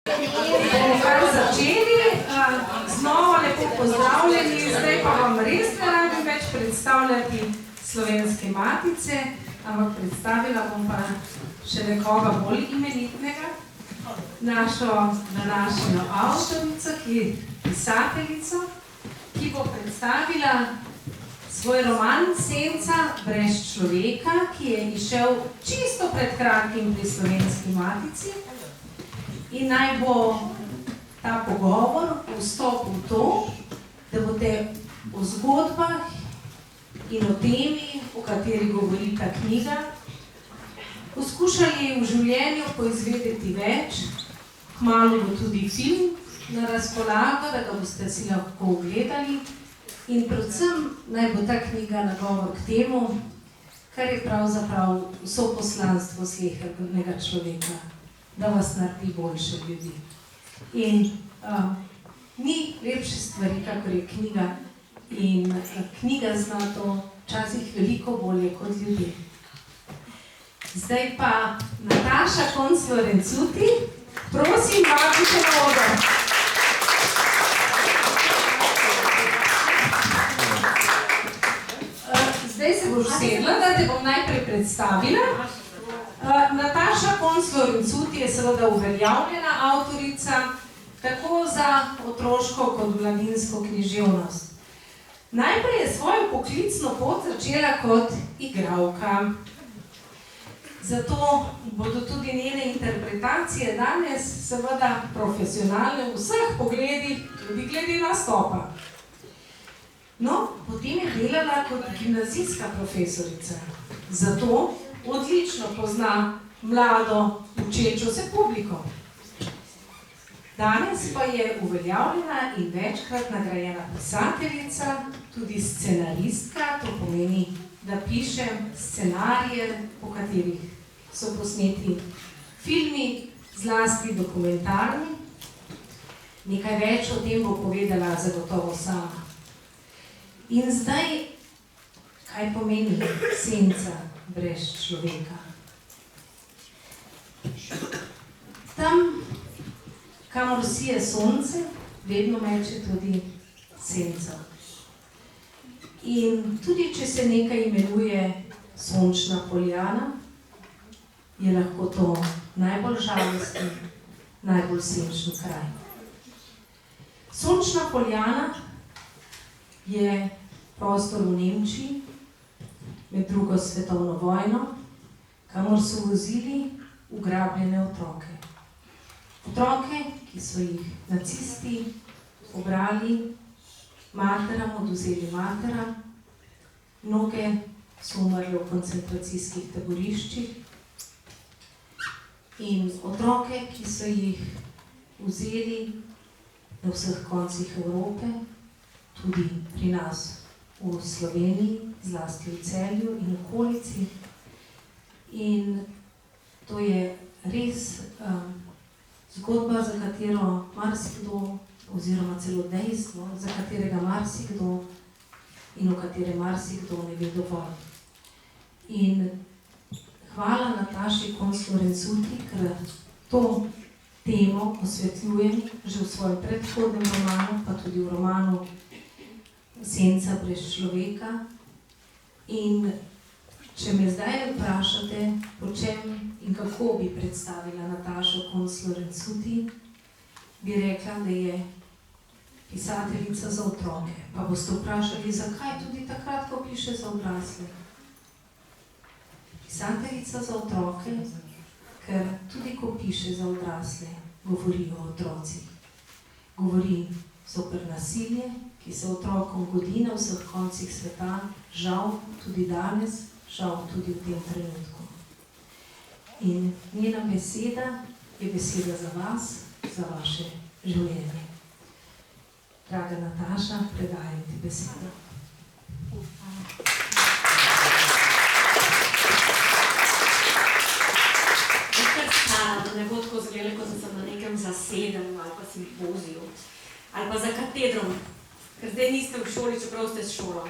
Bomo kar začeli, znova lepo pozdravljeni, zdaj pa vam res ne rabim več predstavljati Slovenske matice, ampak predstavila bom pa še nekoga bolj imenitnega, našo današnjo avtorico, pisateljico, ki bo predstavila svoj roman Senca brez človeka, ki je izšel čisto pred kratkim pri Slovenski matici. In naj bo ta pogovor vstop v to, da boste o zgodbah in o temi, o kateri govori ta knjiga, poskušali v življenju poizvedeti več. Kmalu bo tudi film na razpolago, da ga boste si lahko ogledali. In predvsem naj bo ta knjiga nagovor k temu, kar je pravzaprav vso poslanstvo slehernega človeka, da vas naredi boljše ljudi. In ni lepše stvari, kakor je knjiga. In knjiga zna to včasih veliko bolje kot ljudje. Zdaj pa Nataša Konclo-Rencuti, prosim, vabite na oder. Zdaj se boš sedla, da te bom najprej predstavila. Nataša Konclo-Rencuti je seveda uveljavljena avtorica, tako za otroško kot mladinsko književnost. Najprej je svojo poklicno pot začela kot igralka. Zato bodo tudi njene interpretacije danes seveda profesionalne v vseh pogledih, tudi glede nastopa. No, potem je delala kot gimnazijska profesorica. Zato odlično pozna mlado, učečo se publiko. Danes pa je uveljavljena in večkrat nagrajena pisateljica, tudi scenaristka, to pomeni, da piše scenarije, po katerih so posneti filmi, zlasti dokumentarni. Nekaj več o tem bo povedala zagotovo sama. In zdaj, kaj pomeni senca brez človeka? Tam, kamor sije sonce, vedno meče tudi senca. In tudi, če se nekaj imenuje Sončna poljana, je lahko to najbolj žalostni, najbolj senčni kraj. Sončna poljana je prostor v Nemčiji med drugo svetovno vojno, kamor so vozili ugrabljene otroke. Otroke, ki so jih nacisti pobrali, materam odvzeli materam, mnoge so umrli v koncentracijskih taboriščih in otroke, ki so jih vzeli na vseh koncih Evrope, tudi pri nas v Sloveniji, zlasti v Celju in okolici. In to je res zgodba, za katero marsikdo, oziroma celo dejstvo, za katerega marsikdo in o katerem marsikdo ne ve dovolj. In hvala Nataši Konclo-Rencuti, ker to temo osvetljujem že v svojem predhodnem romanu, pa tudi v romanu Senca brez človeka. In če me zdaj vprašate, po čem in kako bi predstavila Natašo Konclo-Rencuti, bi rekla, da je pisateljica za otroke. Pa boste vprašali, zakaj tudi takrat, ko piše za odrasle. Pisateljica za otroke, ker tudi ko piše za odrasle, govori o otrocih. Govori zoper nasilje, ki se otrokom godi na vseh koncih sveta, žal tudi danes, žal tudi v tem trenutku. In njena beseda je beseda za vas, za vaše življenje. Draga Nataša, predajam ti besedo. Da ne bo tako zgledalo, ko sem na nekem zasedanju ali pa simpoziju ali pa za katedrom, ker zdaj niste v šoli, čeprav ste s šolo.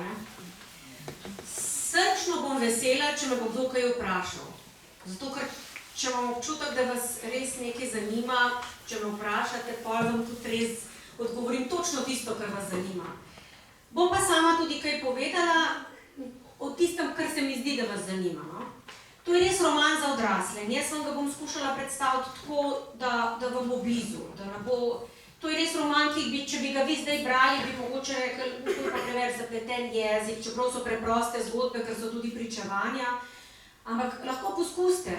Srčno bom vesela, če me bo kdo kaj vprašal. Zato, ker če imam občutek, da vas res nekaj zanima, če me vprašate, pa vam tudi res odgovorim točno tisto, kar vas zanima. Bom pa sama tudi kaj povedala o tistem, kar se mi zdi, da vas zanima. No? To je res roman za odrasle. Jaz vam ga bom skušala predstaviti tako, da vam bo blizu. To je res roman, ki če bi ga vi zdaj brali, bi mogoče rekli, to je pa preveč zapleten jezik, čeprav so preproste zgodbe, ker so tudi pričevanja. Ampak lahko poskusite,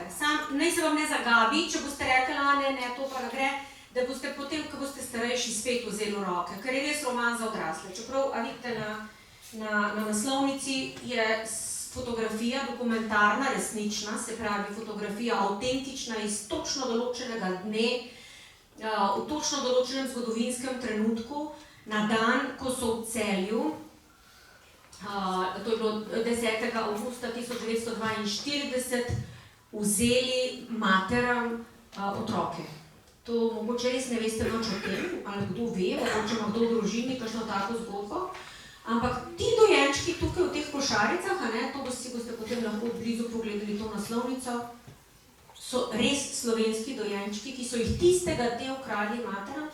naj se vam ne zagabi, če boste rekli, ne, to pa ne gre, da boste potem, ko boste starejši, spet vzeli v roke, ker je res roman za odrasle. Čeprav, vidite, na naslovnici je fotografija dokumentarna, resnična, se pravi fotografija avtentična iz točno določenega dne, v točno določenem zgodovinskem trenutku, na dan, ko so v Celju, to je bilo 10. avgusta 1942, vzeli materam otroke. To mogoče res ne veste nič o tem, ali kdo ve, mogoče ima kdo v družini kakšno tako zgodbo, ampak ti dojenčki tukaj v teh košaricah, to si boste potem lahko blizu pogledali to naslovnico, so res slovenski dojenčki, ki so jih tistega dne ukradli materam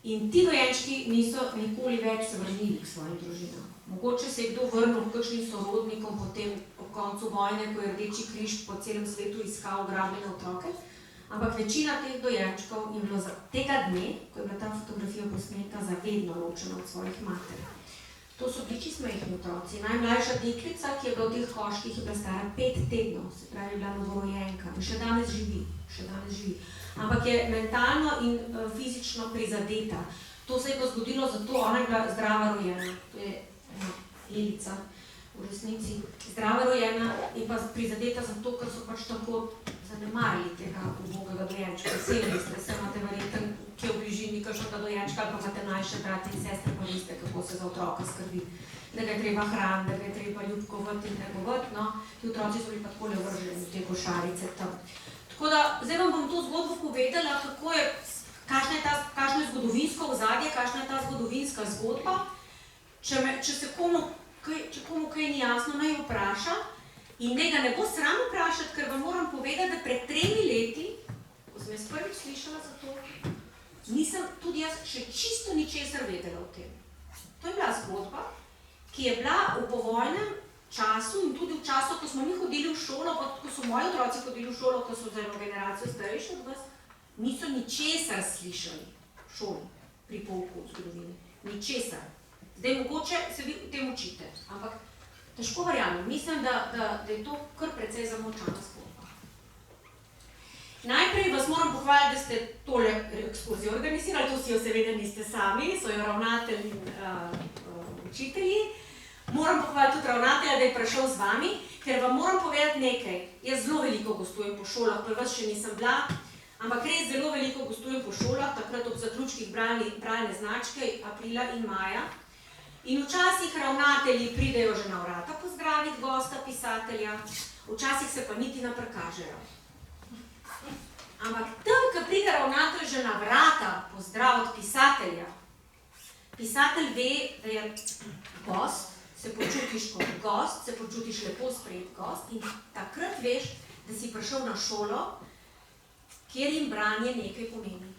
in ti dojenčki niso nikoli več se vrnili k svojim družinam. Mogoče se je kdo vrnil k kakšnim sorodnikom potem ob koncu vojne, ko je Rdeči križ po celem svetu iskal ugrabljene otroke, ampak večina teh dojenčkov je bilo tega dne, ko je bila ta fotografija posnetka, zavedno ločena od svojih mater. To so bili čisto majhni otroci. Najmlajša deklica, ki je bila v teh koških, je bila stara 5 tednov, se pravi, je bila novorojenka in še danes živi. Ampak je mentalno in fizično prizadeta. To se je pa zgodilo zato, ona je bila zdrava rojena. To je Elica v resnici. Zdrava rojena je pa prizadeta zato, ker so pač tako zanemarili tega ubogega dojenčka. Vsi veste, se imate verjetno, ki je v bližini kakšnega dojenčka, ali pa imate mlajše brate in sestre, pa veste, kako se za otroka skrbi. Da ga je treba hraniti, da ga je treba ljubkovati in negovati, no. Ti otroci so bili pa takole vrženi v te košarice tam. Tako da, zdaj vam bom to zgodbo povedala, kakšno je zgodovinsko ozadje, kakšna je ta zgodovinska zgodba. Če komu kaj ni jasno, naj vpraša in naj ga ne bo sram vprašati, ker vam moram povedati, da pred 3 leti, ko sem jaz prvič slišala za to, nisem tudi jaz še čisto ničesar vedela o tem. To je bila zgodba, ki je bila v povojnem času in tudi v času, ko smo mi hodili v šolo, pa ko so moji otroci hodili v šolo, ko so za eno generacijo starejši od vas, niso ničesar slišali v šoli pri pouku zgodovine. Ničesar. Zdaj, mogoče se vi v tem učite, ampak težko verjamem. Mislim, da je to kar precej zamočana zgodba. Najprej vas moram pohvaliti, da ste tole ekskurzijo organizirali, to si jo seveda niste sami, so jo ravnatelji in učitelji. Moram pohvaliti tudi ravnatelja, da je prišel z vami, ker vam moram povedati nekaj. Jaz zelo veliko gostujem po šolah, pri vas še nisem bila, ampak res zelo veliko gostujem po šolah, takrat ob zaključkih bralne značke, aprila in maja. In včasih ravnatelji pridejo že na vrata pozdraviti gosta, pisatelja, včasih se pa niti ne prikažejo. Ampak tam, ko pride ravnatelj že na vrata pozdraviti pisatelja, pisatelj ve, da je gost, se počutiš kot gost, se počutiš lepo sprejet gost in takrat veš, da si prišel na šolo, kjer jim branje nekaj pomeni.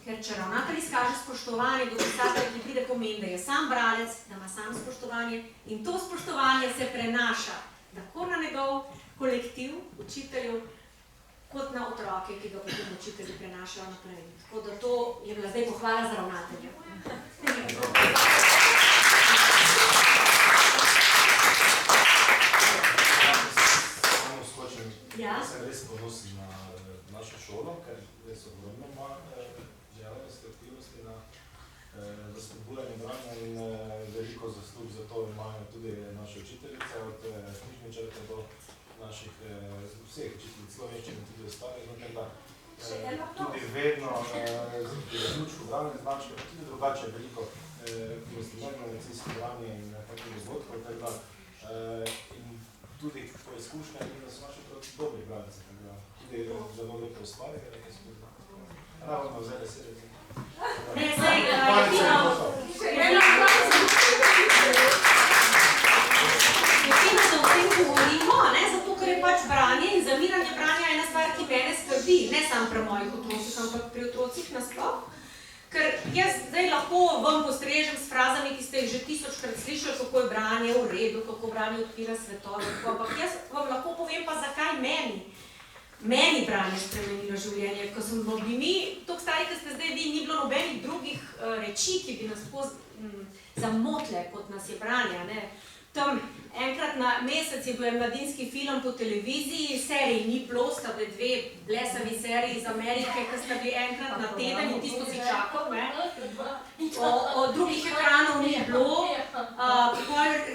Ker če ravnatelj izkaže spoštovanje do pisatelja, ki pride, pomeni, da je sam bralec, da ima sam spoštovanje in to spoštovanje se prenaša tako na njegov kolektiv učiteljev, kot na otroke, ki ga potem učitelji prenašajo naprej. Tako da to je bila zdaj pohvala za ravnatelja. Samo skočim, sem res ponosen na našo šolo, ker res ogromno ima dejavnosti, aktivnosti za spodbujanje branja in veliko zaslug za to imajo tudi naše učiteljice, od knjižničarke do naših vseh učiteljic slovenščine, tudi ostalih, tudi vedno z zaključku bralne značke, pa tudi drugače veliko investimerno-recijsko branje in takih zgodkov, in tudi po izkušnjah in da so naši otroci dobri bralci, tudi zelo lepo ustvarjajo nekaj skozi. Ravno vzeli se rezi. Ne, sej, Večino, da o tem govorimo, zato ker je pač branje in zamiranje branja ena stvar, ki mojih otrocih, ampak pri otrocih nasploh. Ker jaz zdaj lahko vam postrežem s frazami, ki ste jih že 1000krat slišali, kako je branje v redu, kako branje odpira svetove, ampak jaz vam lahko povem pa, zakaj meni branje spremenilo življenje. Ko smo bili mi, toliko stari, kot ste zdaj vi, ni bilo nobenih drugih reči, ki bi nas tako zamotile, kot nas je branje. Ne? Tam enkrat na mesec je bil mladinski film po televiziji, seriji ni bilo, sta bile 2 blesavi seriji iz Amerike, ki sta bili enkrat na teden in tisto si čakal. Od drugih ekranov ni bilo.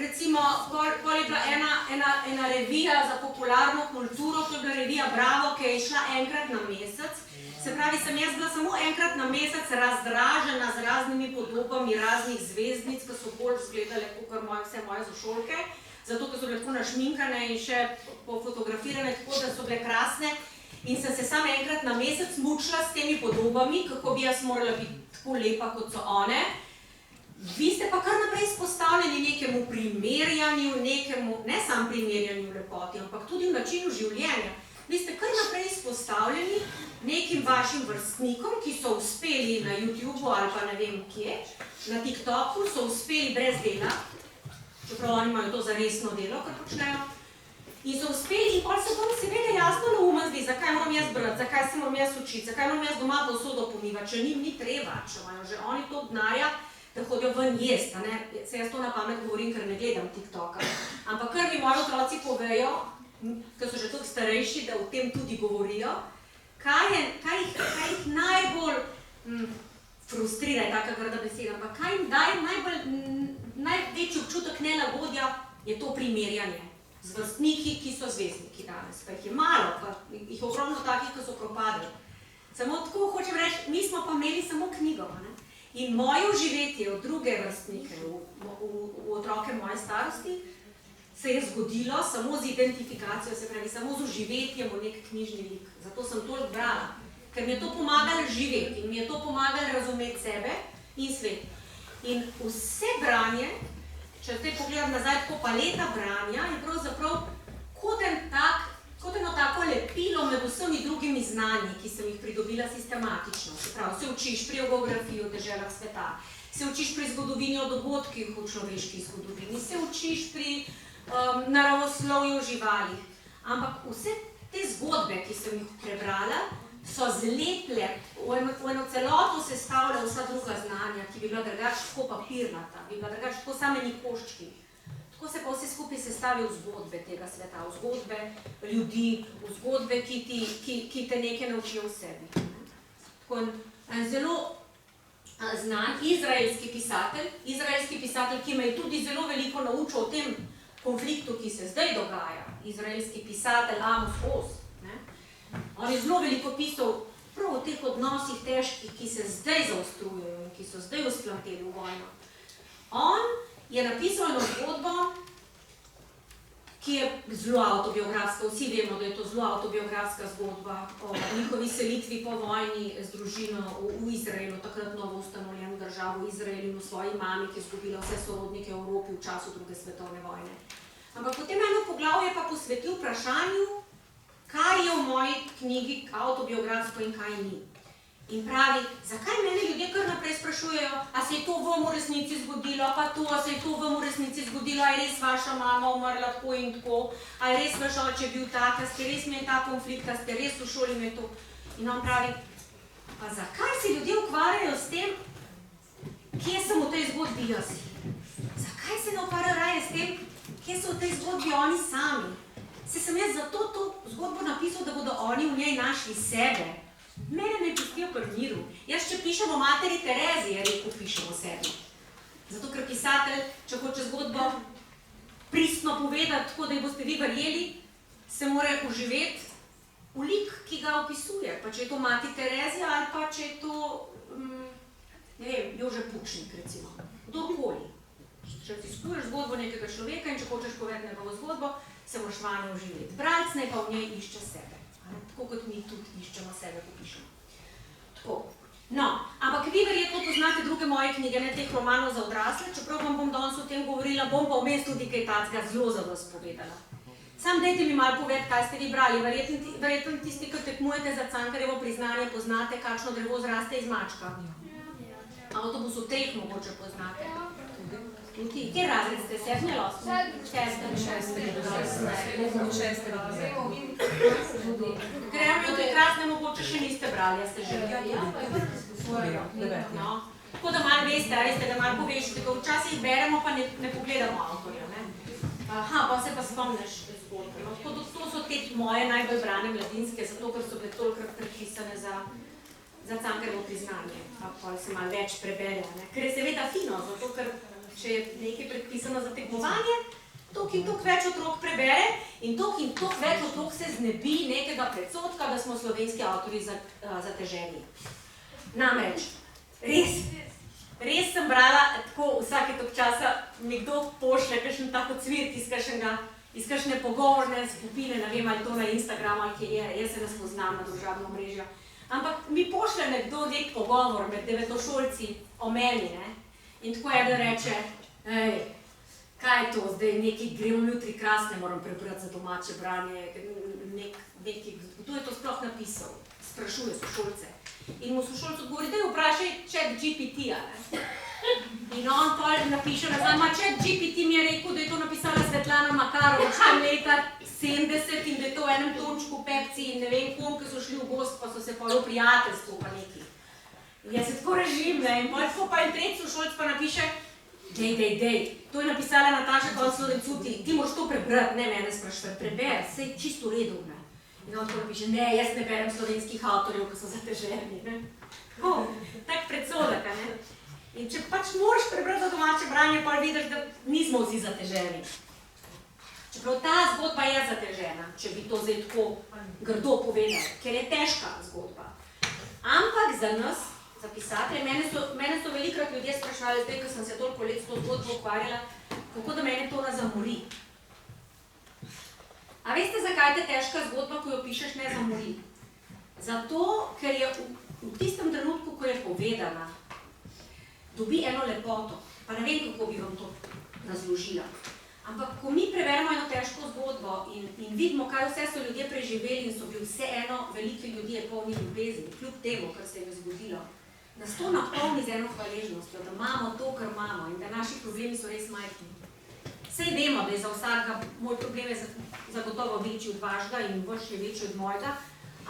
Recimo, pol je bila ena revija za popularno kulturo, to je bila revija Bravo, ki je šla enkrat na mesec. Se pravi, sem jaz bila samo enkrat na mesec razdražena z raznimi podobami raznih zvezdnic, ki so bolj izgledale kot vse moje sošolke, zato ker so bile tako našminkane in še pofotografirane tako, da so bile krasne. In sem se samo enkrat na mesec mučila s temi podobami, kako bi jaz morala biti tako lepa, kot so one. Vi ste pa kar naprej izpostavljeni nekemu primerjanju, ne samo primerjanju v lepoti, ampak tudi v načinu življenja. Vi ste kar naprej izpostavljeni nekim vašim vrstnikom, ki so uspeli na YouTubeu ali pa ne vem kje, na TikToku so uspeli brez dela, čeprav oni imajo to za resno delo, kar počnejo, in so uspeli in potem se vam seveda jasno naumen zdi, zakaj moram jaz brati, zakaj se moram jaz učiti, zakaj moram jaz doma posodo pomivati, če njim ni treba, če imajo že oni to denarja, da hodijo ven jest, se jaz to na pamet govorim, ker ne gledam TikToka, ampak kar mi moji otroci povejo, ker so že toliko starejši, da o tem tudi govorijo, kaj jih najbolj frustrira, je taka grda beseda, ampak kaj jim daje največji občutek nelagodja, je to primerjanje z vrstniki, ki so zvezdniki danes. Pa jih je malo, pa jih je ogromno takih, ki so propadli. Samo tako hočem reči, mi smo pa imeli samo knjigo, ne? In moje uživetje od druge vrstnike, v otroke moje starosti, se je zgodilo samo z identifikacijo, se pravi, samo z uživetjem v nek knjižni lik. Zato sem toliko brala, ker mi je to pomagalo živeti in mi je to pomagalo razumeti sebe in svet. In vse branje, če zdaj pogledam nazaj, tako paleta branja, je pravzaprav kot eno tako lepilo med vsemi drugimi znanji, ki sem jih pridobila sistematično. Se pravi, se učiš pri geografiji v deželah sveta, se učiš pri zgodovini o dogodkih v človeški zgodovini, se učiš pri naravoslovju živali. Ampak vse te zgodbe, ki sem jih prebrala, so zleple, v eno celoto sestavlja vsa druga znanja, ki bi bila drugače tako papirnata, bi bila drugače tako sameni koščki. Tako se pa vse skupaj sestavi v zgodbe tega sveta, v zgodbe ljudi, v zgodbe, ki te nekaj naučijo v sebi. Tako en zelo znan izraelski pisatelj, ki me je tudi zelo veliko naučil o tem konfliktu, ki se zdaj dogaja, izraelski pisatelj Amos Oz. On je zelo veliko pisal prav o teh odnosih težkih, ki se zdaj zaostrujejo in ki so zdaj vzplamteli v vojno. On je napisal eno zgodbo, ki je zelo avtobiografska, vsi vemo, da je to zelo avtobiografska zgodba o njihovi selitvi po vojni z družino v Izraelu, takrat novo ustanovljeno državo v Izraelu in v svoji mami, ki je izgubila vse sorodnike v Evropi v času druge svetovne vojne. Ampak potem eno poglavje pa posvetil vprašanju, kaj je v moji knjigi avtobiografsko in kaj ni. In pravi, zakaj mene ljudje kar naprej sprašujejo, a se je to vam v resnici zgodilo, pa to, a se je to vam v resnici zgodilo, a je res vaša mama umrla tako in tako, a je res vaš oče bil tak, a ste res imeli ta konflikt, a ste res v šoli imeli to. In on pravi, pa zakaj se ljudje ukvarjajo s tem, kje sem v tej zgodbi jaz? Zakaj se ne ukvarjajo raje s tem, kje so v tej zgodbi oni sami? Se sem jaz zato to zgodbo napisal, da bodo oni v njej našli sebe. Mene ne pustijo pri miru. Jaz, če pišem o materi Terezi, je rekel, pišem o sebi. Zato, ker pisatelj, če hoče zgodbo pristno povedati, tako da jo boste vi verjeli, se mora uživeti v lik, ki ga opisuje. Pa če je to mati Terezija ali pa če je to, ne vem, Jože Pučnik, recimo. Kdorkoli. Če raziskuješ zgodbo nekega človeka in če hočeš povedati njegovo zgodbo, se moraš vanje uživeti. Bralec naj pa v njej išče sebe. Tako kot mi tudi iščemo sebe, ko pišemo. Tako. No, ampak vi verjetno poznate druge moje knjige, ne teh romanov za odrasle, čeprav vam bom danes o tem govorila, bom pa vmes tudi kaj takega zelo za vas povedala. Sam dajte mi malo povedati, kaj ste vi brali. Verjetno tisti, ki tekmujete za Cankarjevo priznanje, poznate, kakšno drevo zraste iz mačka. Avtobus v 3 mogoče poznate. Tudi. Kjer razred ste? 7. ali 8. Gremo jutri krasne, mogoče še niste brali, a ste že videli? Tako da malo veste, da malo poveš, da včasih beremo, pa ne pogledamo avtorja. Pa se pa spomniš zgodbe. To so te moje najbolj brane mladinske, zato ker so bile tolikrat predpisane za Cankarjevo priznanje. Pa se malo več prebere. Ker je seveda fino, zato ker če je nekaj predpisano za tekmovanje, toliko in toliko več otrok prebere in toliko več otrok se znebi nekega predsodka, da smo slovenski avtorji zateženi. Namreč, res sem brala, tako vsake tok časa mi kdo pošle kakšen tako cvirt iz kakšne pogovorne skupine, ne vem, ali to na Instagramu, ali kje je, jaz se ne spoznam na družabno mrežjo. Ampak mi pošle nekdo nek pogovor med devetošolci o meni, ne? In tako eden reče, kaj je to, zdaj nekaj gremo jutri krasne, moram prebrati za domače branje, kdo je to sploh napisal, sprašuje sošolce. In mu sošolc odgovori, daj vprašaj ChatGPT-a. In on pa napiše nazaj, ChatGPT mi je rekel, da je to napisala Svetlana Makarovič tam leta 70 in da je to v enem tončku pepci in ne vem kom, ki so šli v gost, pa so se pa v prijateljstvu pa neki. Jaz se tako režim, in tako pa en tretji sošolc pa napiše, dej, to je napisala Nataša Konclodencuti, ti moraš to prebrati, ne mene sprašvati, preber, sej čisto v redu. In on tako napiše, ne, jaz ne berem slovenskih avtorjev, ki so zateženi. Tak predsodek, ne? In če pač moraš prebrati za domače branje, pa vidiš, da nismo vsi zateženi. Čeprav ta zgodba je zatežena, če bi to zdaj tako grdo povedali, ker je težka zgodba. Ampak za nas, za pisatelje, mene so velikrat ljudje sprašvali, zdaj, ko sem se toliko let s to zgodbo ukvarjala, kako da mene to ne zamori. A veste, zakaj je težka zgodba, ko jo pišeš, ne zamori? Zato, ker je v tistem trenutku, ko je povedana, dobi eno lepoto, pa ne vem, kako bi vam to razložila. Ampak, ko mi preberemo eno težko zgodbo in vidimo, kaj vse so ljudje preživeli in so bili vseeno veliki ljudje polni ljubezni, kljub temu, kar se je zgodilo, nas to napolni z eno hvaležnostjo, da imamo to, kar imamo in da naši problemi so res majhni. Sej vemo, da je za vsakega moj problem je zagotovo večji od vašega in vaš je večji od mojega,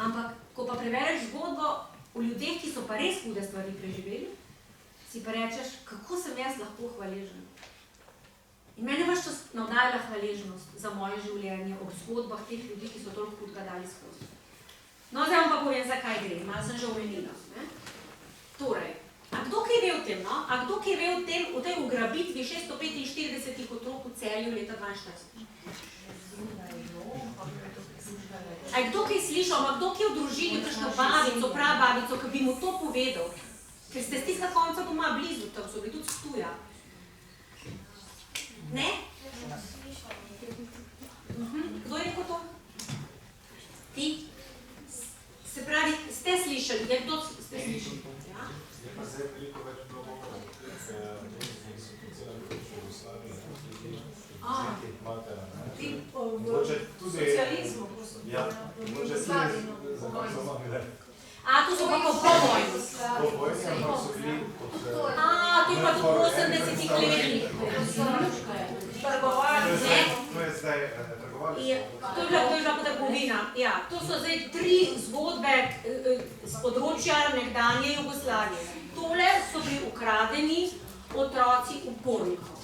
ampak, ko pa prebereš zgodbo o ljudeh, ki so pa res hude stvari preživeli, si pa rečeš, kako sem jaz lahko hvaležen. In mene vaš čas navdajala hvaležnost za moje življenje ob zgodbah teh ljudi, ki so toliko hudega dali skozi. No, zdaj vam pa povem, zakaj gre, malo sem že omenila. Torej, a kdo kaj ve o tem, no? A kdo kaj ve o tem, v tej ugrabitvi 645 otrok v Celju leta 42? A je kdo kaj slišal, a kdo kaj v družini, kakšno babico, prababico, ki bi mu to povedal? Ker ste s tistega konca doma blizu, tam so bili tudi s Ptuja. Ne? Kdo je rekel to? Ti? Se pravi, ste slišali, je kdo ste slišali? Ja? Zdaj veliko več bilo govora, ker so po celem področju Jugoslavije, vseh matera. V socializmu. Ja, mogoče tudi za kako A, to so pa po vojni. Po vojni, ampak so bili od... A, to je pa do 80-ih letih. Trgovali, ne? To je zdaj trgovali. To je bila trgovina. Ja, to so zdaj 3 zgodbe z področja nekdanje Jugoslavije. Tole so bili ukradeni otroci upornikov.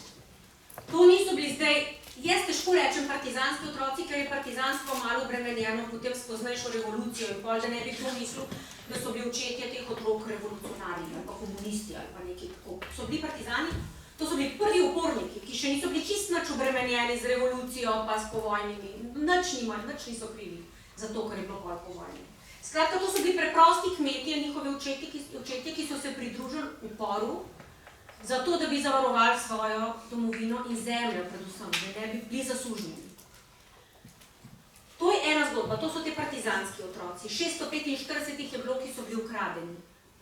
To niso bili zdaj, jaz težko rečem partizanski otroci, ker je partizanstvo malo obremenjeno, potem spoznajšo revolucijo in pol, da ne bi to mislil, da so bili očetje teh otrok revolucionarji ali pa komunisti ali pa nekaj tako. So bili partizani, to so bili prvi uporniki, ki še niso bili čist nič obremenjeni z revolucijo pa s povojnimi. Nič niso krivi za to, kar je bilo pol po vojni. Skratka, to so bili preprosti kmetje, njihove očetje, ki so se pridružili uporu, zato, da bi zavarovali svojo domovino in zemljo, predvsem, da ne bi bili zasužnjeni. To je ena zgodba, to so te partizanski otroci. 645 jih je bilo, ki so bili ukradeni.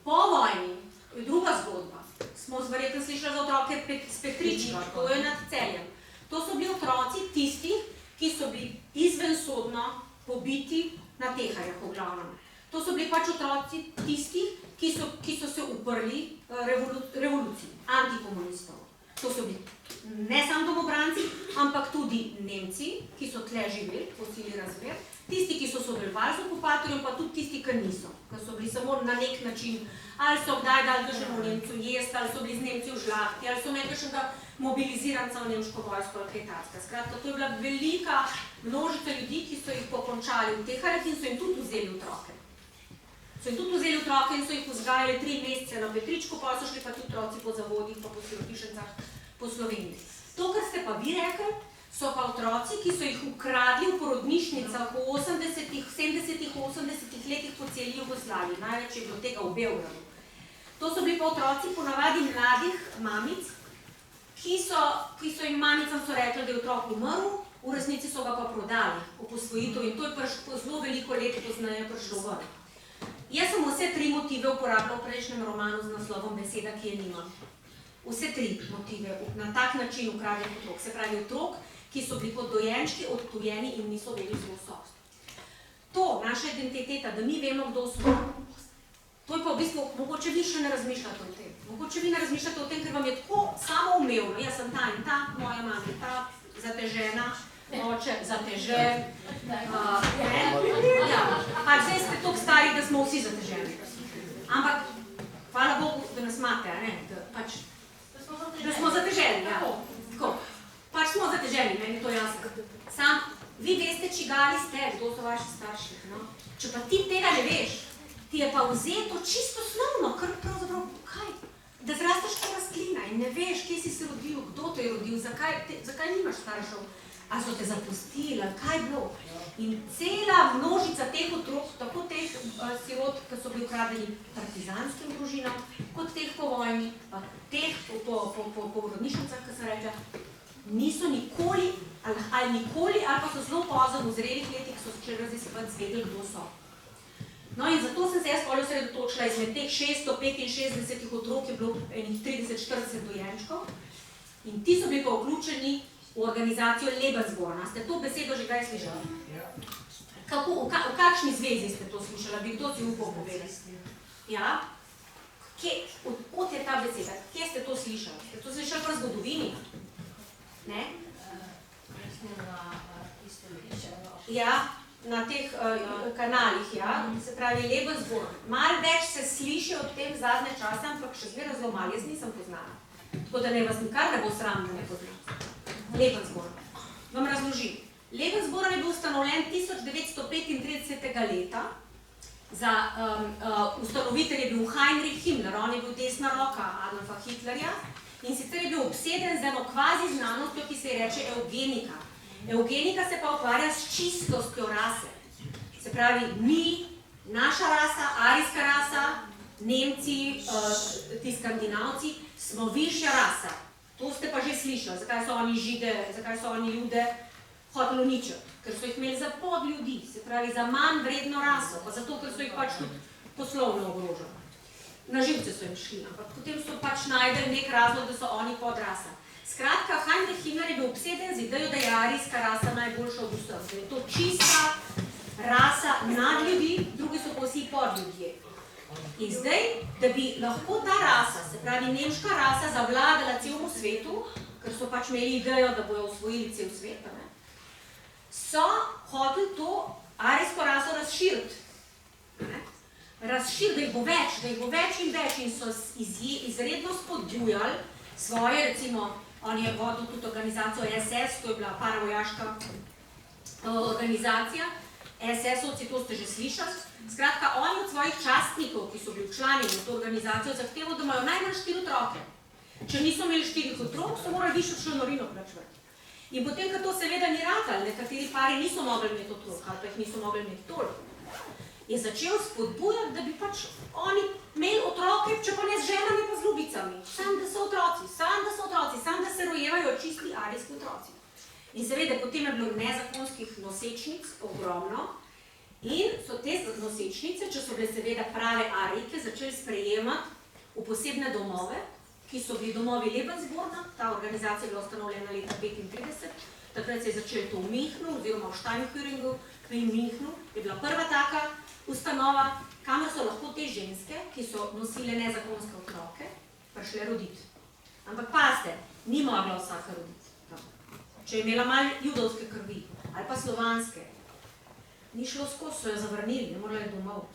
Po vojni, to je druga zgodba, smo verjetno slišali za otroke s Petrička, to je nad Celjem. To so bili otroci tistih, ki so bili izvensodno pobiti na Teharjah v glavnem. To so bili pač otroci tistih, ki so se uprli revoluciji, antikomunistov. To so bili ne samo domobranci, ampak tudi Nemci, ki so tle živeli, po celi razmer, tisti, ki so sodelovali z okupatorjem, pa tudi tisti, ki niso, ki so bili samo na nek način, ali so kdaj dali kakšnemu Nemcu jesti, ali so bili z Nemci v žlahti, ali so imeli kakšnega mobiliziranca v nemško vojsko ali kaj takega. Skratka, to je bila velika množica ljudi, ki so jih pokončali v Teharjah in so jim tudi vzeli otroke. So jim tudi vzeli otroke in so jih vzgajali 3 mesece na Petričku, pa so šli pa tudi otroci po zavodih, pa po sirotišnicah po Sloveniji. To, kar ste pa vi rekli, so pa otroci, ki so jih ukradli v porodnišnicah v 70-ih, 80-ih letih po celi Jugoslaviji. Največ je bilo tega v Beogradu. To so bili pa otroci ponavadi mladih mamic, ki so jim mamicam so rekli, da je otrok umrl, v resnici so ga pa prodali v posvojitev in to je zelo veliko let pozneje prišlo ven. Jaz sem vse 3 motive uporabila v prejšnjem romanu z naslovom Beseda, ki je nimam. Vse 3 motive na tak način ukradenih otrok. Se pravi otrok, ki so bili kot dojenčki odtujeni in niso vedeli svoj sost. To, naša identiteta, da mi vemo, kdo smo, to je pa v bistvu, mogoče vi še ne razmišljate o tem. Mogoče vi ne razmišljate o tem, ker vam je tako samoumevno. Jaz sem ta in ta, moja mama je ta, zatežena, oče, zatežen. Pač zdaj ste toliko stari, da smo vsi zateženi. Ampak, hvala Bogu, da nas imate, da smo zateženi, ja. Tako. Pač smo zateženi, meni je to jasno. Sam, vi veste, čigali ste, kdo so vaši starši, no? Če pa ti tega ne veš, ti je pa vzeto čisto osnovno, kar pravzaprav, kaj? Da zrasteš kot rastlina in ne veš, kje si se rodil, kdo te je rodil, zakaj nimaš staršev, a so te zapustili, kaj je bilo. In cela množica teh otrok, tako teh sirot, ki so bili ukradeni partizanskim družinam, kot teh po vojni, teh po porodnišnicah, ki se reče, niso nikoli, ali pa so zelo pozno v zrelih letih, so začeli raziskovati, zvedeli, kdo so. No in zato sem se jaz bolj osredotočila, izmed teh 665 otrok je bilo enih 30-40 dojenčkov in ti so bili pa vključeni v organizacijo Lebensborn. Ste to besedo že kdaj slišali? V kakšni zvezi ste to slišali? Bi kdo si upal povedati? Ja? Od je ta beseda? Kje ste to slišali? Ste to slišali v zgodovini? Ne? Ja, na teh kanalih, ja, se pravi Lebensborn. Malo več se sliši od tem zadnje čase, ampak še zmeraj zelo malo, jaz nisem poznala. Tako da ne vas nikar ne bo sram, da ne poznam. Lebensborn. Vam razložim. Lebensborn je bil ustanovljen 1935. leta. Za ustanovitelj je bil Heinrich Himmler, on je bil desna roka Adolfa Hitlerja in sicer je bil obseden z eno kvazi znanostjo, ki se reče eugenika. Eugenika se pa ukvarja s čistostjo rase. Se pravi, mi, naša rasa, arijska rasa, Nemci, ti skandinavci, smo višja rasa. To ste pa že slišali, zakaj so oni Žide, zakaj so oni Jude hoteli uničiti. Ker so jih imeli za pod ljudi, se pravi za manj vredno raso, pa zato, ker so jih pač tudi poslovno ogrožali. Na živce so jim šli, ampak potem so pač najdeli nek razlog, da so oni podrasa. Skratka, Heinrich Himmler je bil obseden z idejo, da je arijska rasa najboljša od vseh. Da je to čista rasa nad ljudi, drugi so pa vsi podljudje. In zdaj, da bi lahko ta rasa, se pravi nemška rasa, zavladala celemu svetu, ker so pač imeli idejo, da bojo osvojili cel svet, so hoteli to arijsko raso razširiti. Razširiti, da jih bo več in več in so izredno spodbujali svoje, recimo, on je vodil tudi organizacijo SS, to je bila paravojaška organizacija, SS-ovci, to ste že slišali. Skratka, oni od svojih častnikov, ki so bili včlanjeni v to organizacijo, zahtevajo, da imajo najmanj 4 otroke. Če niso imeli 4 otrok, so morali višjo članorino plačevati. In potem, ko to seveda ni ratalo, nekateri pari niso mogli imeti otrok, ali pa jih niso mogli imeti toliko, je začel spodbujati, da bi pač oni imeli otroke, če pa ne z ženami, pa z ljubicami. Sam, da so otroci, sam, da se rojevajo čisti arijski otroci. In seveda, potem je bilo nezakonskih nosečnic ogromno in so te nosečnice, če so bile seveda prave arijke, začeli sprejemati v posebne domove, ki so bili domovi Lebensborna, ta organizacija je bila ustanovljena leta 1935, takrat se je začelo to v Münchnu, oziroma v Steinhüringu, v Münchnu, je bila prva taka ustanova, kamor so lahko te ženske, ki so nosile nezakonske otroke, prišle roditi. Ampak pazite, ni mogla vsaka roditi. Če je imela malo judovske krvi, ali pa slovanske, ni šlo skozi, so jo zavrnili, ne morala je domov.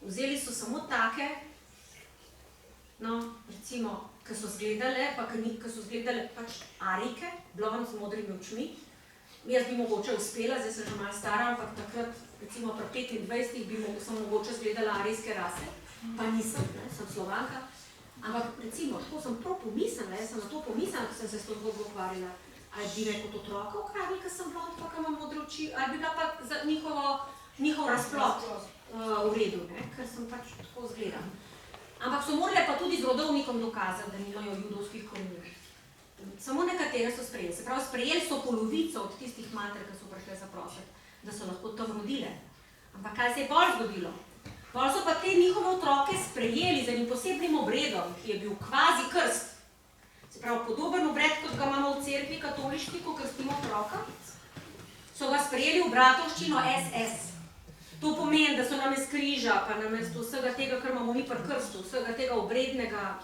Vzeli so samo take, no, recimo, ki so zgledale, pa ki so zgledale pač arike, blond z modrimi očmi. Jaz bi mogoče uspela, zdaj sem že malo stara, ampak takrat, recimo pri 25 bi sem mogoče zgledala arijske rase, pa nisem, ne, sem Slovanka. Ampak recimo, tako sem prav pomislila, jaz sem na to pomislila, ko sem se s to zgodbo ukvarjala. Ali bi rekel od otroka ukradli, ker sem blond, pa imam modre oči, ali bi bila pa za njihov razplot v redu, ne? Ker sem pač tako zgledala. Ampak so morale pa tudi z rodovnikom dokazati, da nimajo judovskih korenin. Samo nekatere so sprejeli. Se pravi, sprejeli so polovico od tistih mater, ki so prišle zaprositi, da so lahko tam rodile. Ampak kaj se je bolj zgodilo? Bolj so pa te njihove otroke sprejeli z enim posebnim obredom, ki je bil kvazi krst. Se pravi, podoben obred, kot ga imamo v cerkvi katoliški, ko krstimo otroka, so ga sprejeli v bratovščino SS. To pomeni, da so nam iz križa, pa namesto vsega tega, kar imamo mi pri krstu, vsega tega obrednega,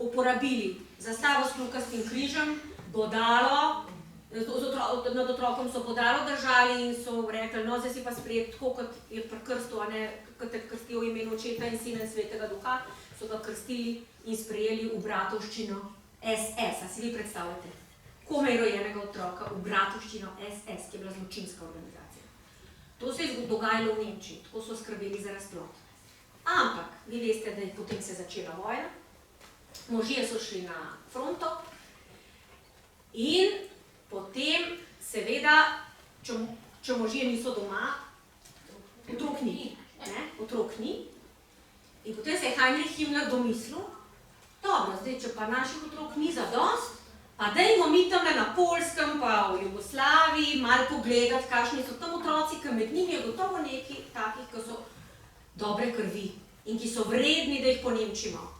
uporabili zastavo s kljukastim križem, bodalo, nad otrokom so bodalo držali in so rekli, no, zdaj si pa sprejeti tako, kot je pri krstu, a ne, kot te krstijo v imenu Očeta in Sina in Svetega Duha, so ga krstili in sprejeli v bratovščino SS. A si vi predstavljate? Komaj rojenega otroka v bratovščino SS, ki je bila zločinska organizacija. To se je dogajalo v Nemčiji, tako so skrbeli za razplot. Ampak, vi veste, da je potem se začela vojna, možje so šli na fronto in potem, seveda, če možje niso doma, otrok ni, ne, otrok ni. In potem se je Heinrich Himmler domislil, dobro, zdaj, če pa naših otrok ni zadost, pa dajmo mi tam na Poljskem, pa v Jugoslaviji, malo pogledati, kakšni so tam otroci, ker med njimi je gotovo nekaj takih, ki so dobre krvi in ki so vredni, da jih ponemčimo.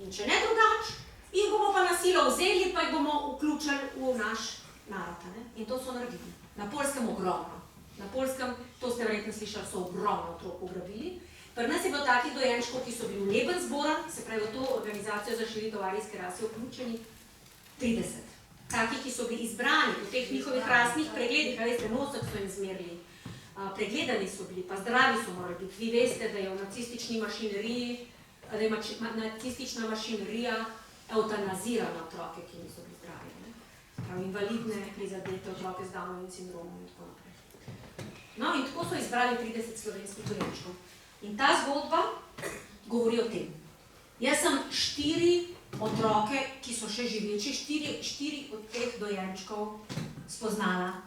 In če ne drugače, jih bomo pa na silo vzeli, pa jih bomo vključili v naš narod. In to so naredili. Na Poljskem ogromno. Na Poljskem, to ste verjetno slišali, so ogromno otrok ugrabili. Pri nas je bilo takih dojenčkov, ki so bili v Lebensborn, se pravi v to organizacijo za širitev arijske rase vključeni, 30. Takih, ki so bili izbrani v teh njihovih rasnih pregledih, veste, nosek so jim zmerili, pregledani so bili, pa zdravi so morali biti. Vi veste, da je v nacistični mašineriji, da je nacistična mašinerija eutanazirala otroke, ki niso bili zdravi. Pravi, invalidne, prizadete otroke z Downovim sindromom in tako naprej. No, in tako so izbrali 30 slovenskih dojenčkov. In ta zgodba govori o tem. Jaz sem 4 otroke, ki so še živeči, 4 od teh dojenčkov spoznala.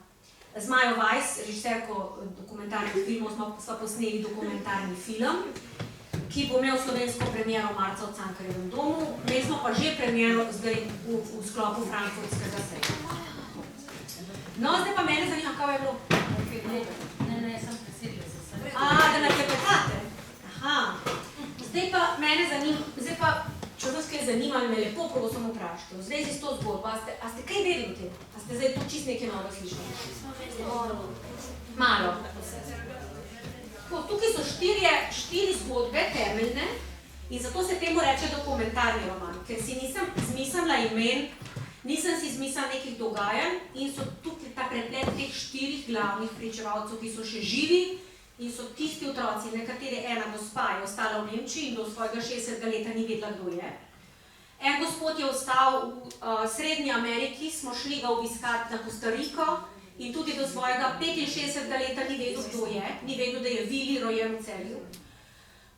Z Majo Weiss, režiserko dokumentarnih filmov, smo posneli dokumentarni film, ki bo imel slovensko premiero marca v Cankarjevem domu. Mi smo pa že premiero zdaj v sklopu frankfurtskega sejma. No, zdaj pa mene zanima, kaj je bilo? Ne, sem presedila se. Da nas je petate? Aha. Zdaj pa mene zanima, zdaj pa, če vas kaj zanima, me lepo prosim vprašajte. V zvezi s to zgodbo, a ste kaj vedeli o tem? A ste zdaj to čist nekaj novo slišali? Malo. Tukaj so 4 zgodbe temeljne in zato se temu reče dokumentarni roman, ker si nisem izmislila imen, nisem si izmislila nekih dogajanj in so tukaj ta preplet teh 4 glavnih pričevalcev, ki so še živi in so tisti otroci, nekateri ena gospa je ostala v Nemčiji in do svojega 60. leta ni vedela, kdo je. En gospod je ostal v Srednji Ameriki, smo šli ga obiskati na Kostariko in tudi do svojega 65. leta ni vedel, kdo je, ni vedel, da je Vili rojen v Celju.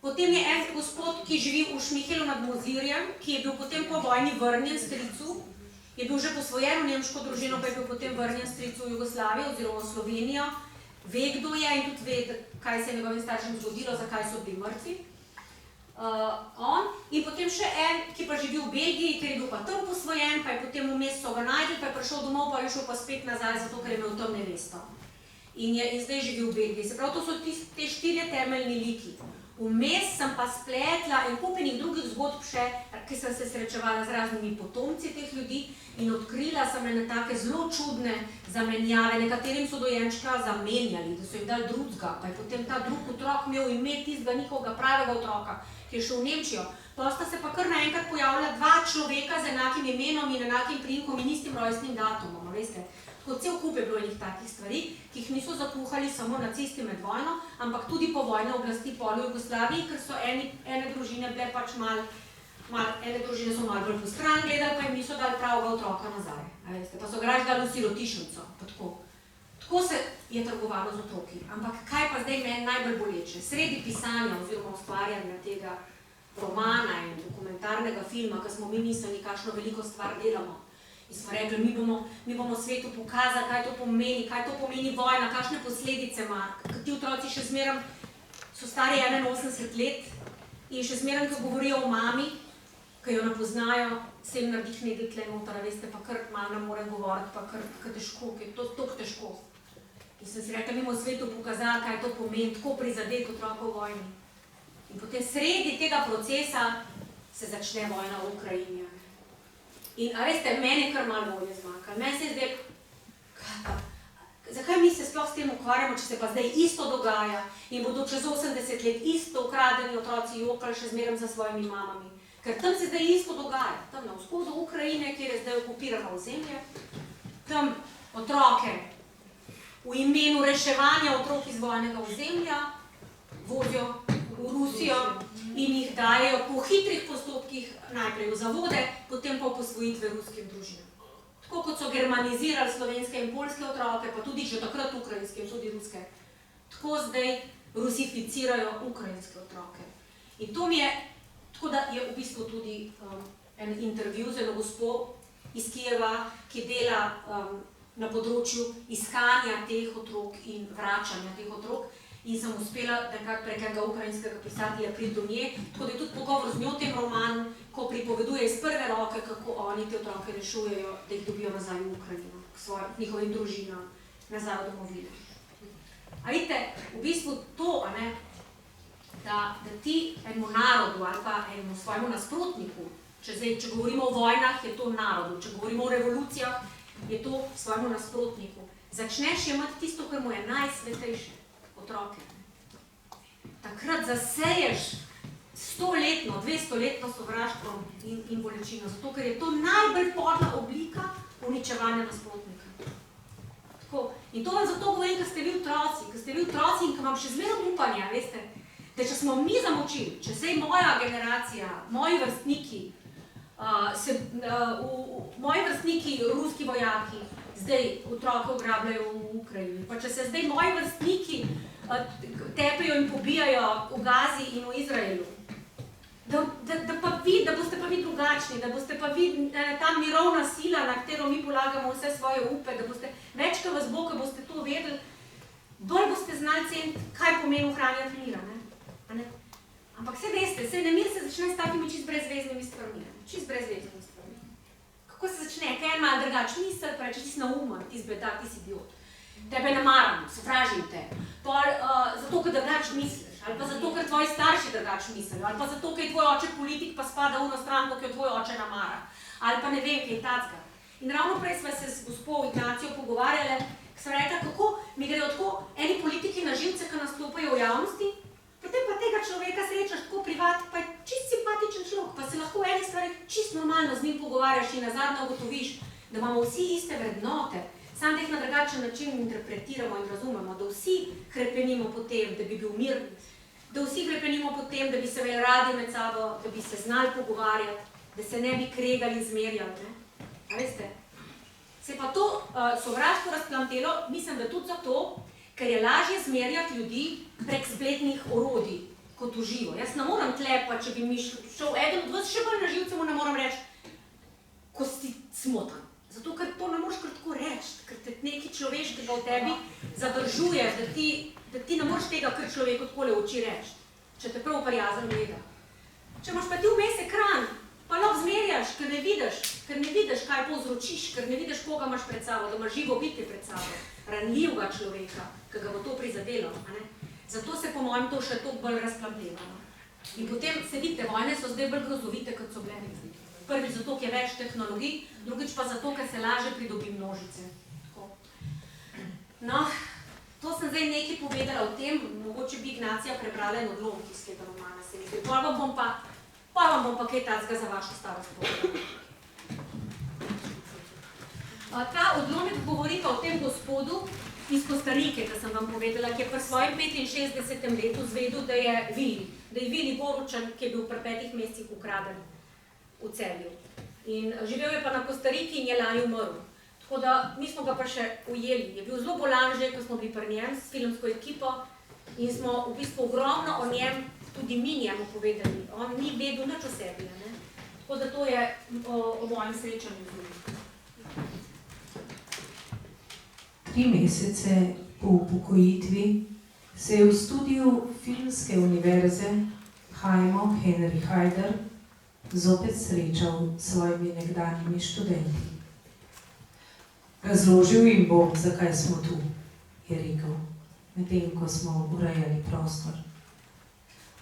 Potem je en gospod, ki živi v Šmihelu nad Mozirjem, ki je bil potem po vojni vrnjen stricu, je bil že posvojen v nemško družino, pa je bil potem vrnjen stricu v Jugoslavijo oziroma v Slovenijo. Ve, kdo je in tudi ve, kaj se je njegovim staršem zgodilo, zakaj so bili mrtvi. On in potem še en, ki pa živi v Belgiji, ker je bil pa tam posvojen, pa je potem vmes so ga najdel, pa je prišel domov, pa je šel pa spet nazaj, zato ker je imel tam nevesto. In zdaj živi v Belgiji. Se pravi, to so te 4 temeljni liki. Vmes sem pa spletla en kup enih drugih zgodb še, ki sem se srečevala z raznimi potomci teh ljudi in odkrila sem ene take zelo čudne zamenjave. Nekaterim so dojenčka zamenjali, da so jim dali drugega, pa je potem ta drug otrok imel ime tistega njihovega pravega otroka, ki je šel v Nemčijo. Pa sta se pa kar naenkrat pojavila dva človeka z enakim imenom in enakim priimkom in istim rojstnim datumom, veste. Tako cel kup je bilo enih takih stvari, ki jih niso zakuhali samo nacisti med vojno, ampak tudi po vojne oblasti po Jugoslaviji, ker so ene družine bile pač ene družine so malo bolj po stran gledali, pa jim niso dali pravega otroka nazaj, veste. Pa so ga raje dali v sirotišnico, pa tako. Tako se je trgovalo z otroki. Ampak kaj pa zdaj meni najbolj boleče? Sredi pisanja oziroma ustvarjanja tega romana in dokumentarnega filma, ko smo mi mislili, kakšno veliko stvar delamo. In smo rekli, mi bomo svetu pokazali, kaj to pomeni vojna, kakšne posledice ima. Ti otroci še zmeraj so stari 81 let in še zmeraj, ko govorijo o mami, ko jo ne poznajo, se jim naredi knedel tle noter, veste, pa kar malo ne morem govoriti, pa kar težko, ker je to tako težko. In sem si rekla, mi bomo svetu pokazali, kaj to pomeni, tako prizadeti otroka v vojni. In potem sredi tega procesa se začne vojna v Ukrajini. In, a veste, meni je kar malo volje zmanjkalo. Meni se je zdaj, zakaj mi se sploh s tem ukvarjamo, če se pa zdaj isto dogaja in bodo čez 80 let isto ukradeni otroci jokali še zmeraj za svojimi mamami. Ker tam se zdaj isto dogaja. Tam na vzhodu Ukrajine, kjer je zdaj okupirano ozemlje, tam otroke v imenu reševanja otrok iz vojnega ozemlja vodijo v Rusijo in jih dajejo po hitrih postopkih najprej v zavode, potem pa v posvojitve ruskim družinam. Tako kot so germanizirali slovenske in poljske otroke, pa tudi že takrat ukrajinske in tudi ruske, tako zdaj rusificirajo ukrajinske otroke. In to mi je, tako da je v bistvu tudi en intervju z eno gospo iz Kijeva, ki dela na področju iskanja teh otrok in vračanja teh otrok. In sem uspela nekako prek enega ukrajinskega pisatelja priti do nje, tako da je tudi pogovor z njo v tem romanu, ko pripoveduje iz prve roke, kako oni te otroke rešujejo, da jih dobijo nazaj v Ukrajino, k svojim njihovim družinam, nazaj v domovino. A vidite, v bistvu to, da ti enemu narodu ali pa enemu svojemu nasprotniku, če govorimo o vojnah, je to narodu, če govorimo o revolucijah, je to svojemu nasprotniku. Začneš imati tisto, kar mu je najsvetejše. Otroke. Takrat zaseješ 100-letno, 200-letno sovraštvo in bolečino, zato ker je to najbolj podla oblika uničevanja nasprotnika. Tako. In to vam zato govorim, ker ste vi otroci in ker vam še zmeraj upanja, veste, da če smo mi zamočili, če zdaj moja generacija, moji vrstniki, ruski vojaki, zdaj otroke ugrabljajo v Ukrajini, pa če se zdaj moji vrstniki tepejo in pobijajo v Gazi in v Izraelu, da boste pa vi drugačni, da boste pa vi ta mirovna sila, na katero mi polagamo vse svoje upe, da boste več, ko vas bo, ko boste to vedeli, bolj boste znali ceniti, kaj pomeni ohranjati mira. Ampak se veste, nemir se začne s takimi čist brezveznimi stvarmi. Kako se začne? Kaj ima drugač misel, pa reče, ti si naumen, ti si bedak, ti si idiot. Tebe ne maram, sovražim te. Zato, ker drugač misliš, ali pa zato, ker tvoji starši drugač mislijo, ali pa zato, ker je tvoj oče politik, pa spada v ono stranko, ki jo tvoj oče namara. Ali pa ne vem, kaj je tacga. In ravno prej sva se s gospo Ignacijo pogovarjale, ki sva rekla, kako mi grejo tako eni politiki na živce, ki nastopajo v javnosti, potem pa tega človeka srečaš tako privat, pa je čist simpatičen človek, pa se lahko v enih stvarih čist normalno z njim pogovarjaš in nazadnje ugotoviš, da imamo vsi iste vrednote, samo da jih na drugačen način interpretiramo in razumemo, da vsi hrepenimo po tem, da bi bil mir, da vsi hrepenimo po tem, da bi se imeli radi med sabo, da bi se znali pogovarjati, da se ne bi kregali in zmerjali. A veste? Se pa to sovraštvo razplantelo, mislim, da tudi zato, ker je lažje zmerjati ljudi prek spletnih orodij, kot v živo. Jaz ne moram tlepa, če bi mi šel eden od vas še bolj na živce, mu ne moram reči, ko si smotan. Zato, ker to ne moreš kar tako reči, ker te nekaj človeškega v tebi zadržuje, da ti ne moreš tega kar človeku takole v oči reči, če te prav prijazno gleda. Če imaš pa ti vmes ekran, pa lahko zmerjaš, ker ne vidiš, kaj povzročiš, ker ne vidiš, koga imaš pred sabo, da imaš živo biti pred sabo, ranljivega človeka, ki ga bo to prizadelo. Zato se po mojem to še toliko bolj razplamtevalo. In potem se vidite, vojne so zdaj bolj grozovite, kot so bile. Prvič zato, ker je več tehnologij, drugič pa zato, ker se lažje pridobi množice. Tako. No, to sem zdaj nekaj povedala o tem, mogoče bi Ignacija prebrala en odlomek iz tega romana, se mi zdi. Pol vam bom pa kaj takega za vašo starost povedala. Ta odlomek govori pa o tem gospodu iz Kostarike, da sem vam povedala, ki je pri svojem 65. letu zvedel, da je Vili Boručan, ki je bil pri 5 mesecih ukraden v Celju. In živel je pa na Kostariki in je lani umrl. Tako da mi smo ga pa še ujeli. Je bil zelo bolan že, ko smo bili pri njem s filmsko ekipo in smo v bistvu ogromno o njem, tudi mi njemu povedali. On ni vedel nič o sebi. Ne? Tako da to je o mojem srečanju z njim. 3 mesece po upokojitvi se je v studiu Filmske univerze Heimo Henry Haider zopet srečal s svojimi nekdanjimi študenti. Razložil jim bom, zakaj smo tu, je rekel, medtem ko smo urejali prostor.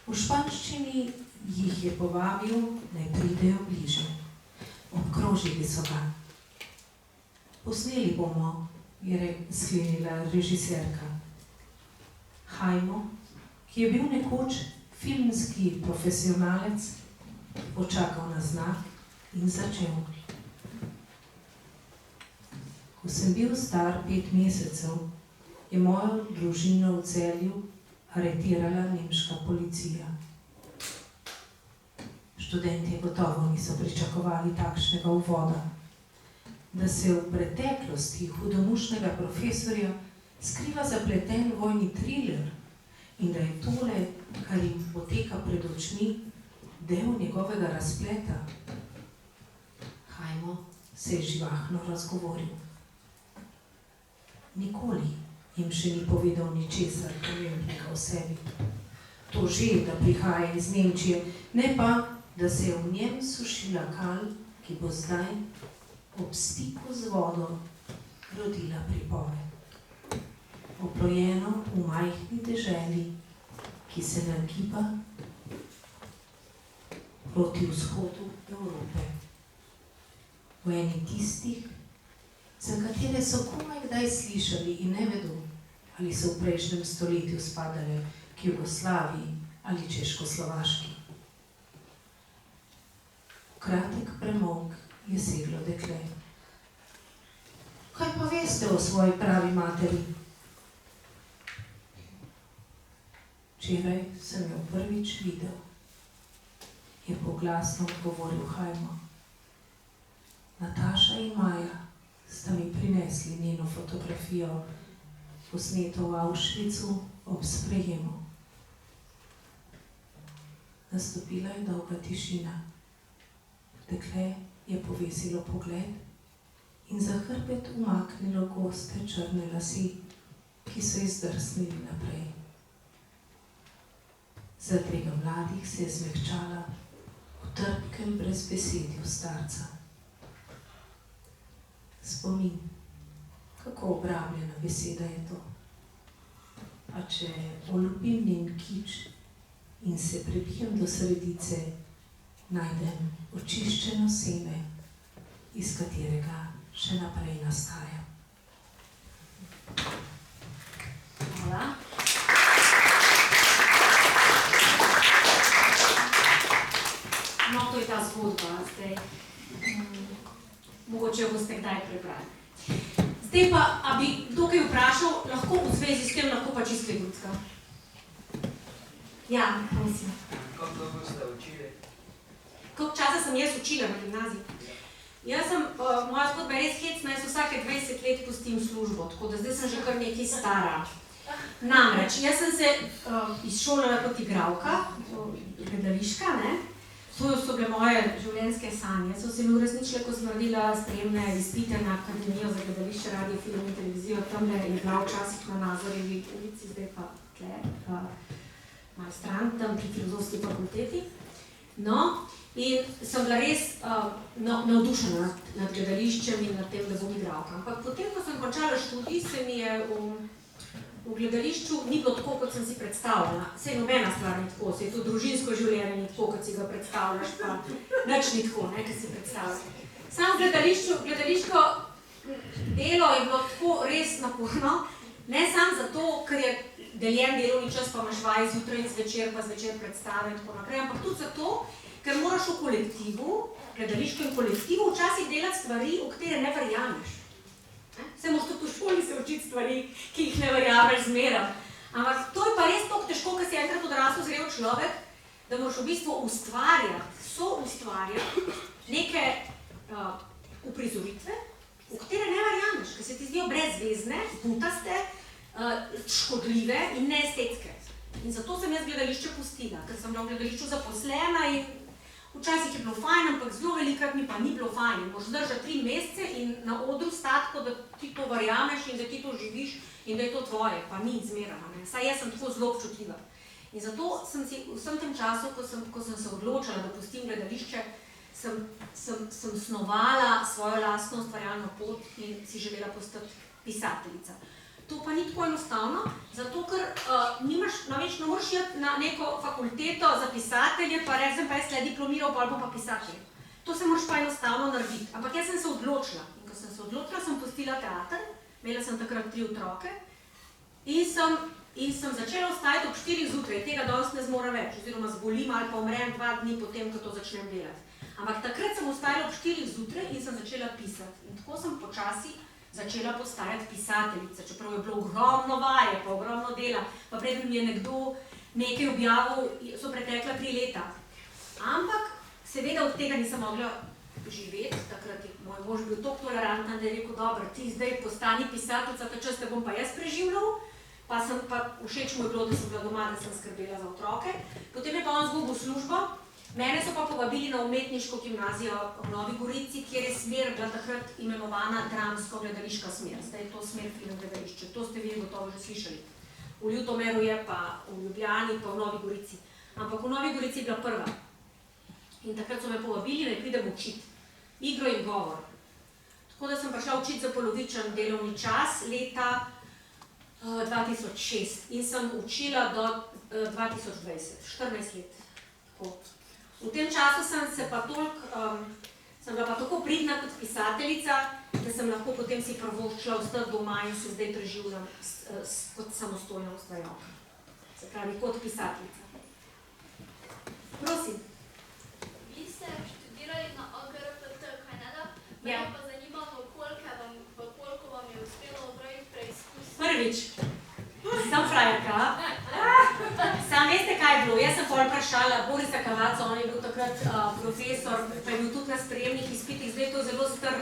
V španščini jih je povabil, naj pridejo bliže. Obkrožili so ga. Posneli bomo, je sklenila režiserka. Heimo, ki je bil nekoč filmski profesionalec, počakal na znak in začel. Ko sem bil star 5 mesecev, je mojo družino v Celju aretirala nemška policija. Študentje gotovo niso pričakovali takšnega uvoda, da se v preteklosti hudomušnega profesorja skriva zapleten vojni thriller in da je tole, kar jim poteka pred očmi, del njegovega razpleta. Heimo se je živahno razgovoril. Nikoli jim še ni povedal ničesar pomembnega o sebi. To že, da prihaja iz Nemčije, ne pa, da se je v njem sušila kal, ki bo zdaj ob stiku z vodo rodila pripoved. Oplojeno v majhni deželi, ki se nagiba proti vzhodu Evrope. V eni tistih, za katere so komaj kdaj slišali in ne vedo, ali so v prejšnjem stoletju spadale k Jugoslaviji ali Češko-Slovaški. Kratek premolk je seglo dekle. Kaj pa veste o svoji pravi materi? Včeraj sem jo prvič videl, je poglasno odgovoril Heimo. Nataša in Maja sta mi prinesli njeno fotografijo, posneto v Auschwitzu ob sprejemu. Nastopila je dolga tišina. Dekle je povesilo pogled in za hrbet umaknilo goste črne lase, ki so izdrsnili naprej. Zadrega mladih se je zmehčala v trpkem brezbesedju starca. Spomin, kako obrabljena beseda je to. A če olupim njen kič in se prebijem do sredice, najdem očiščeno seme, iz katerega še naprej nastaja. Hvala. No, to je ta zgodba zdaj. Mogoče jo boste kdaj prebrali. Zdaj pa, a bi kdo kaj vprašal, lahko v zvezi s tem, lahko pa čisto ljudska. Ja, prosim. Kako dolgo ste učili? Koliko časa sem jaz učila na gimnaziji? Jaz sem, moja zgodba je res hecna, jaz vsake 20 let pustim službo, tako da zdaj sem že kar nekaj stara. Namreč, jaz sem se izšolala kot igralka, gledališka, ne? To so bile moje življenjske sanje. So se mi uresničile, ko sem naredila sprejemne izpite na Akademijo za gledališče, radio, film in televizijo. Tamle je bila včasih na Nazorjevi ulici, zdaj pa tle, malo stran, tam pri Filozofski fakulteti. No, in sem bila res navdušena nad gledališčem in nad tem, da bom igralka. Ampak potem, ko sem končala študij, se mi je v gledališču ni bilo tako, kot sem si predstavljala. Sej nobena stvar ni tako, sej to družinsko življenje ni tako, kot si ga predstavljaš, pa nič ni tako, ne, kot si predstavljaš. Sam gledališko delo je bilo tako res naporno, ne samo zato, ker je deljen delovni čas, pa imaš vaj zjutraj in zvečer, pa zvečer predstave in tako naprej, ampak tudi zato, ker moraš v kolektivu, gledališkem kolektivu, včasih delati stvari, v katere ne verjameš. Se moraš tudi v šoli se učiti stvari, ki jih ne verjameš zmeraj. Ampak to je pa res toliko težko, ker si enkrat odrasel zrel človek, da moraš v bistvu ustvarjati, soustvarjati neke uprizoritve, v katere ne verjameš, ker se ti zdijo brezvezne, butaste, škodljive in neestetske. In zato sem jaz gledališče pustila, ker sem bila v gledališču zaposlena in včasih je bilo fajn, ampak zelo velikrat mi pa ni bilo fajn. Moraš držati 3 mesece in na odru stati, da ti to verjameš in da ti to živiš in da je to tvoje, pa ni zmeraj. Saj jaz sem tako zelo občutljiva. In zato sem si v vsem tem času, ko sem se odločila, da pustim gledališče, sem snovala svojo lastno ustvarjalno pot in si želela postati pisateljica. To pa ni tako enostavno, zato ker ne moreš iti na neko fakulteto za pisatelje, pa reči, pa jaz le diplomiral, pa pa pisatelj. To se moraš pa enostavno narediti. Ampak jaz sem se odločila. In ko sem se odločila, sem pustila teater, imela sem takrat 3 otroke in sem začela ostajati ob 4 zjutraj. Tega danes ne zmorem več, oziroma zbolim ali pa umrem 2 dni potem, ko to začnem delati. Ampak takrat sem ostajala ob 4 zjutraj in sem začela pisati. In tako sem počasi začela postajati pisateljica, čeprav je bilo ogromno vaje, pa ogromno dela, pa preden mi je nekdo nekaj objavil, so pretekla 3 leta. Ampak seveda od tega nisem mogla živeti, takrat je moj mož bil toliko toleranten, da je rekel, dobro, ti zdaj postani pisateljica, ta čas te bom pa jaz preživljal, pa všeč mu je bilo, da sem bila doma, da sem skrbela za otroke. Potem je pa on zgubil službo. Mene so pa povabili na umetniško gimnazijo v Novi Gorici, kjer je smer bila takrat imenovana dramsko-gledališka smer. Zdaj je to smer film gledališče. To ste vi gotovo že slišali. V Ljutomeru je, pa v Ljubljani, pa v Novi Gorici. Ampak v Novi Gorici je bila prva. In takrat so me povabili, da pridem učiti. Igro in govor. Tako da sem prišla učiti za polovičen delovni čas leta 2006. In sem učila do 2020, 14 let. Tako. V tem času sem bila pa tako pridna kot pisateljica, da sem lahko potem si privoščila ostati doma in se zdaj preživljam kot samostojna ustvarjalka. Se pravi, kot pisateljica. Prosim. Vi ste študirali na AGRFT, kaj ne da? Mene pa zanima, v koliko vam je uspelo opraviti preizkus? Prvič. Sem frajerka. Sam veste, kaj je bilo? Jaz sem pol vprašala Borisa Kavaca, on je bil takrat profesor, pa je bil tudi na sprejemnih izpitih, zdaj je to zelo strm,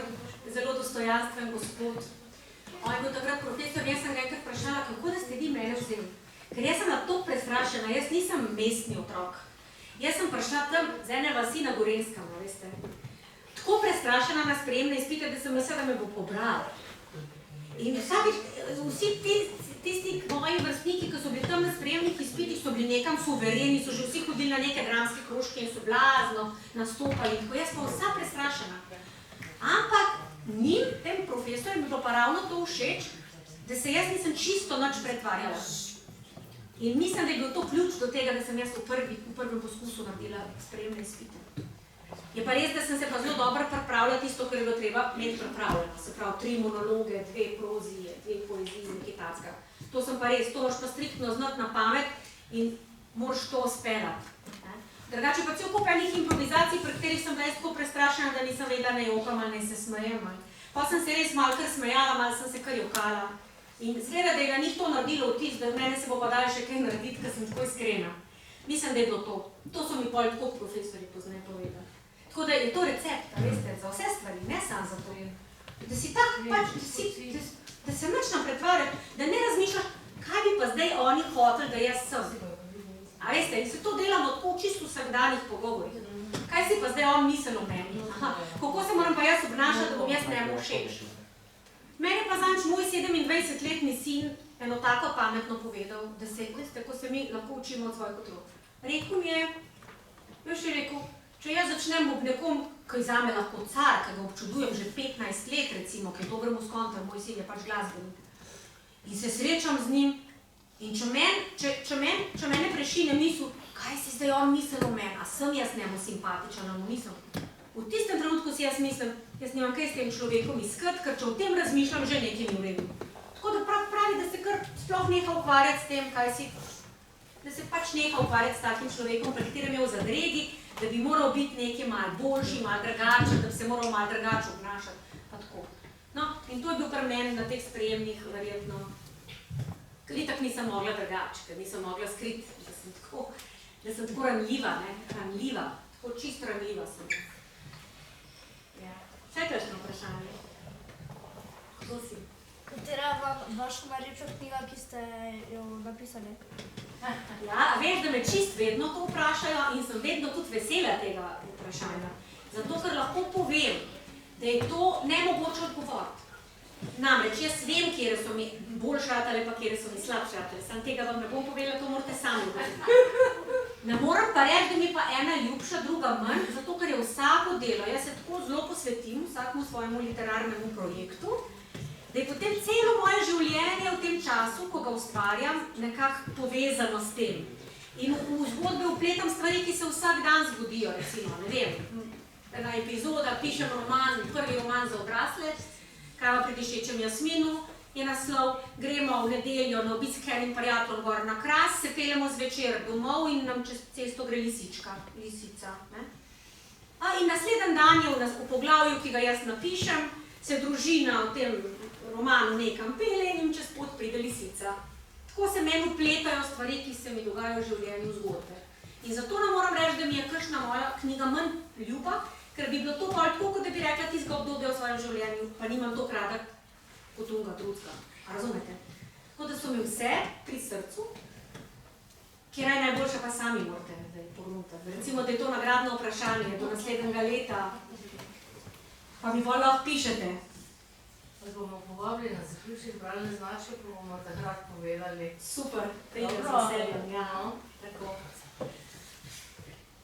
zelo dostojanstven gospod. On je bil takrat profesor, jaz sem ga enkrat vprašala, kako da ste vi mene vzeli? Ker jaz sem na to prestrašena, jaz nisem mestni otrok. Jaz sem prišla tam z ene vasi na Gorenskem, veste. Tako prestrašena na sprejemne izpite, da sem mislila, da me bo pobral. In vsi tisti moji vrstniki, ki so bili tam na sprejemnih izpitih, so bili nekam suvereni, so že vsi hodili na neke dramske krožke in so blazno nastopali. Tako jaz pa vsa prestrašena. Ampak njim, tem profesorjem, bi bilo pa ravno to všeč, da se jaz nisem čisto nič pretvarjala. In mislim, da je bil to ključ do tega, da sem jaz v prvem poskusu naredila sprejemne izpite. Je pa res, da sem se pa zelo dobro pripravila tisto, kar je bilo treba imeti pripravljeno. Se pravi, 3 monologe, 2 prozije, 2 poezije, nekaj takega. To sem pa res, to moraš pa striktno znati na pamet in moraš to speljati. Drugače pa cel kup enih improvizacij, pri katerih sem bila tako prestrašena, da nisem vedela, ne jokam ali ne se smejem. Pa sem se res malo kar smejala, malo sem se kar jokala. In zgleda, da je ga ni to naredilo vtis, da mene se bo pa dala še kaj narediti, ker sem tako iskrena. Mislim, da je bilo to. To so mi pol tako profesori pozneje povedali. Tako da je to recept, veste, za vse stvari, ne samo za to. Da si tak, da se nič nam pretvarja, da ne razmišljaš, kaj bi pa zdaj oni hoteli, da jaz sem. A veste, in se to delamo tako čisto vsakdanjih pogovorih. Kaj si pa zdaj on mislil o meni? Kako se moram pa jaz obnašati, da bom jaz njemu všeč? Meni pa zanč moj 27-letni sin eno tako pametno povedal, da se, veste, ko se mi lahko učimo od svojih otrok. Rekel mi je, veš je rekel, če jaz začnem ob nekom, ki zame lahko car, ki ga občudujem že 15 let recimo, ki je dober muskontar, moj sin je pač glasbenik. In se srečam z njim In če mene prešine misel, kaj si zdaj on mislil o meni, a sem jaz njemu simpatičen, a mu nisem. V tistem trenutku si jaz mislim, jaz nimam kaj s tem človekom iskati, ker če o tem razmišljam, že nekaj ni v redu. Tako da pravi, da se kar sploh neha ukvarjati s tem, da se pač neha ukvarjati s takim človekom, pri katerem je v zadregi, da bi moral biti nekaj malo boljši, malo drugačen, da bi se moral malo drugače obnašati, pa tako. No, in to je bil pri meni na teh sprejemnih, verjetno, ker itak nisem mogla drugače, ker nisem mogla skriti, da sem tako ranljiva, tako čisto ranljiva sem. Vse kakšno vprašanje? Kdo si? Katera je vaša najljubša knjiga, ki ste jo napisali? Ja, veš, da me čist vedno to vprašajo in sem vedno tudi vesela tega vprašanja. Zato, ker lahko povem, da je to nemogoče odgovoriti. Namreč, jaz vem, kjere so mi boljše ratale, pa kjere so mi slabše ratale. Sam tega vam ne bom povedala, to morate sami ugotoviti. Ne moram pa reči, da mi pa ena ljubša, druga manj, zato ker je vsako delo, jaz se tako zelo posvetim vsakemu svojemu literarnemu projektu, da je potem celo moje življenje v tem času, ko ga ustvarjam, nekako povezano s tem. In v zgodbe vpletam stvari, ki se vsak dan zgodijo, recimo, ne vem, ena epizoda, pišem roman, prvi roman za odrasle, Kava pri dišečem jasminu, je naslov, gremo v nedeljo na obisk enim prijateljem gor na Kras, se peljemo zvečer domov in nam čez cesto gre lisica. In naslednji dan je v poglavju, ki ga jaz napišem, se družina v tem romanu nekam pelje in čez pot pride lisica. Tako se meni vpletajo stvari, ki se mi dogajajo v življenju zgodbe. In zato ne moram reči, da mi je kakšna moja knjiga manj ljuba, ker bi bilo to bolj tako, kot da bi rekla tistega obdobja v svojem življenju, pa nimam to rada kot unga drugega. A razumete? Tako da so mi vse pri srcu, kjer je najboljša, pa sami morate pogledati. Recimo, da je to nagradno vprašanje do naslednjega leta, pa mi bolj lahko pišete. Vas bomo povabili na zaključek bralne značke, pa bomo takrat povedali. Super, pridem z veseljem, ja. Tako.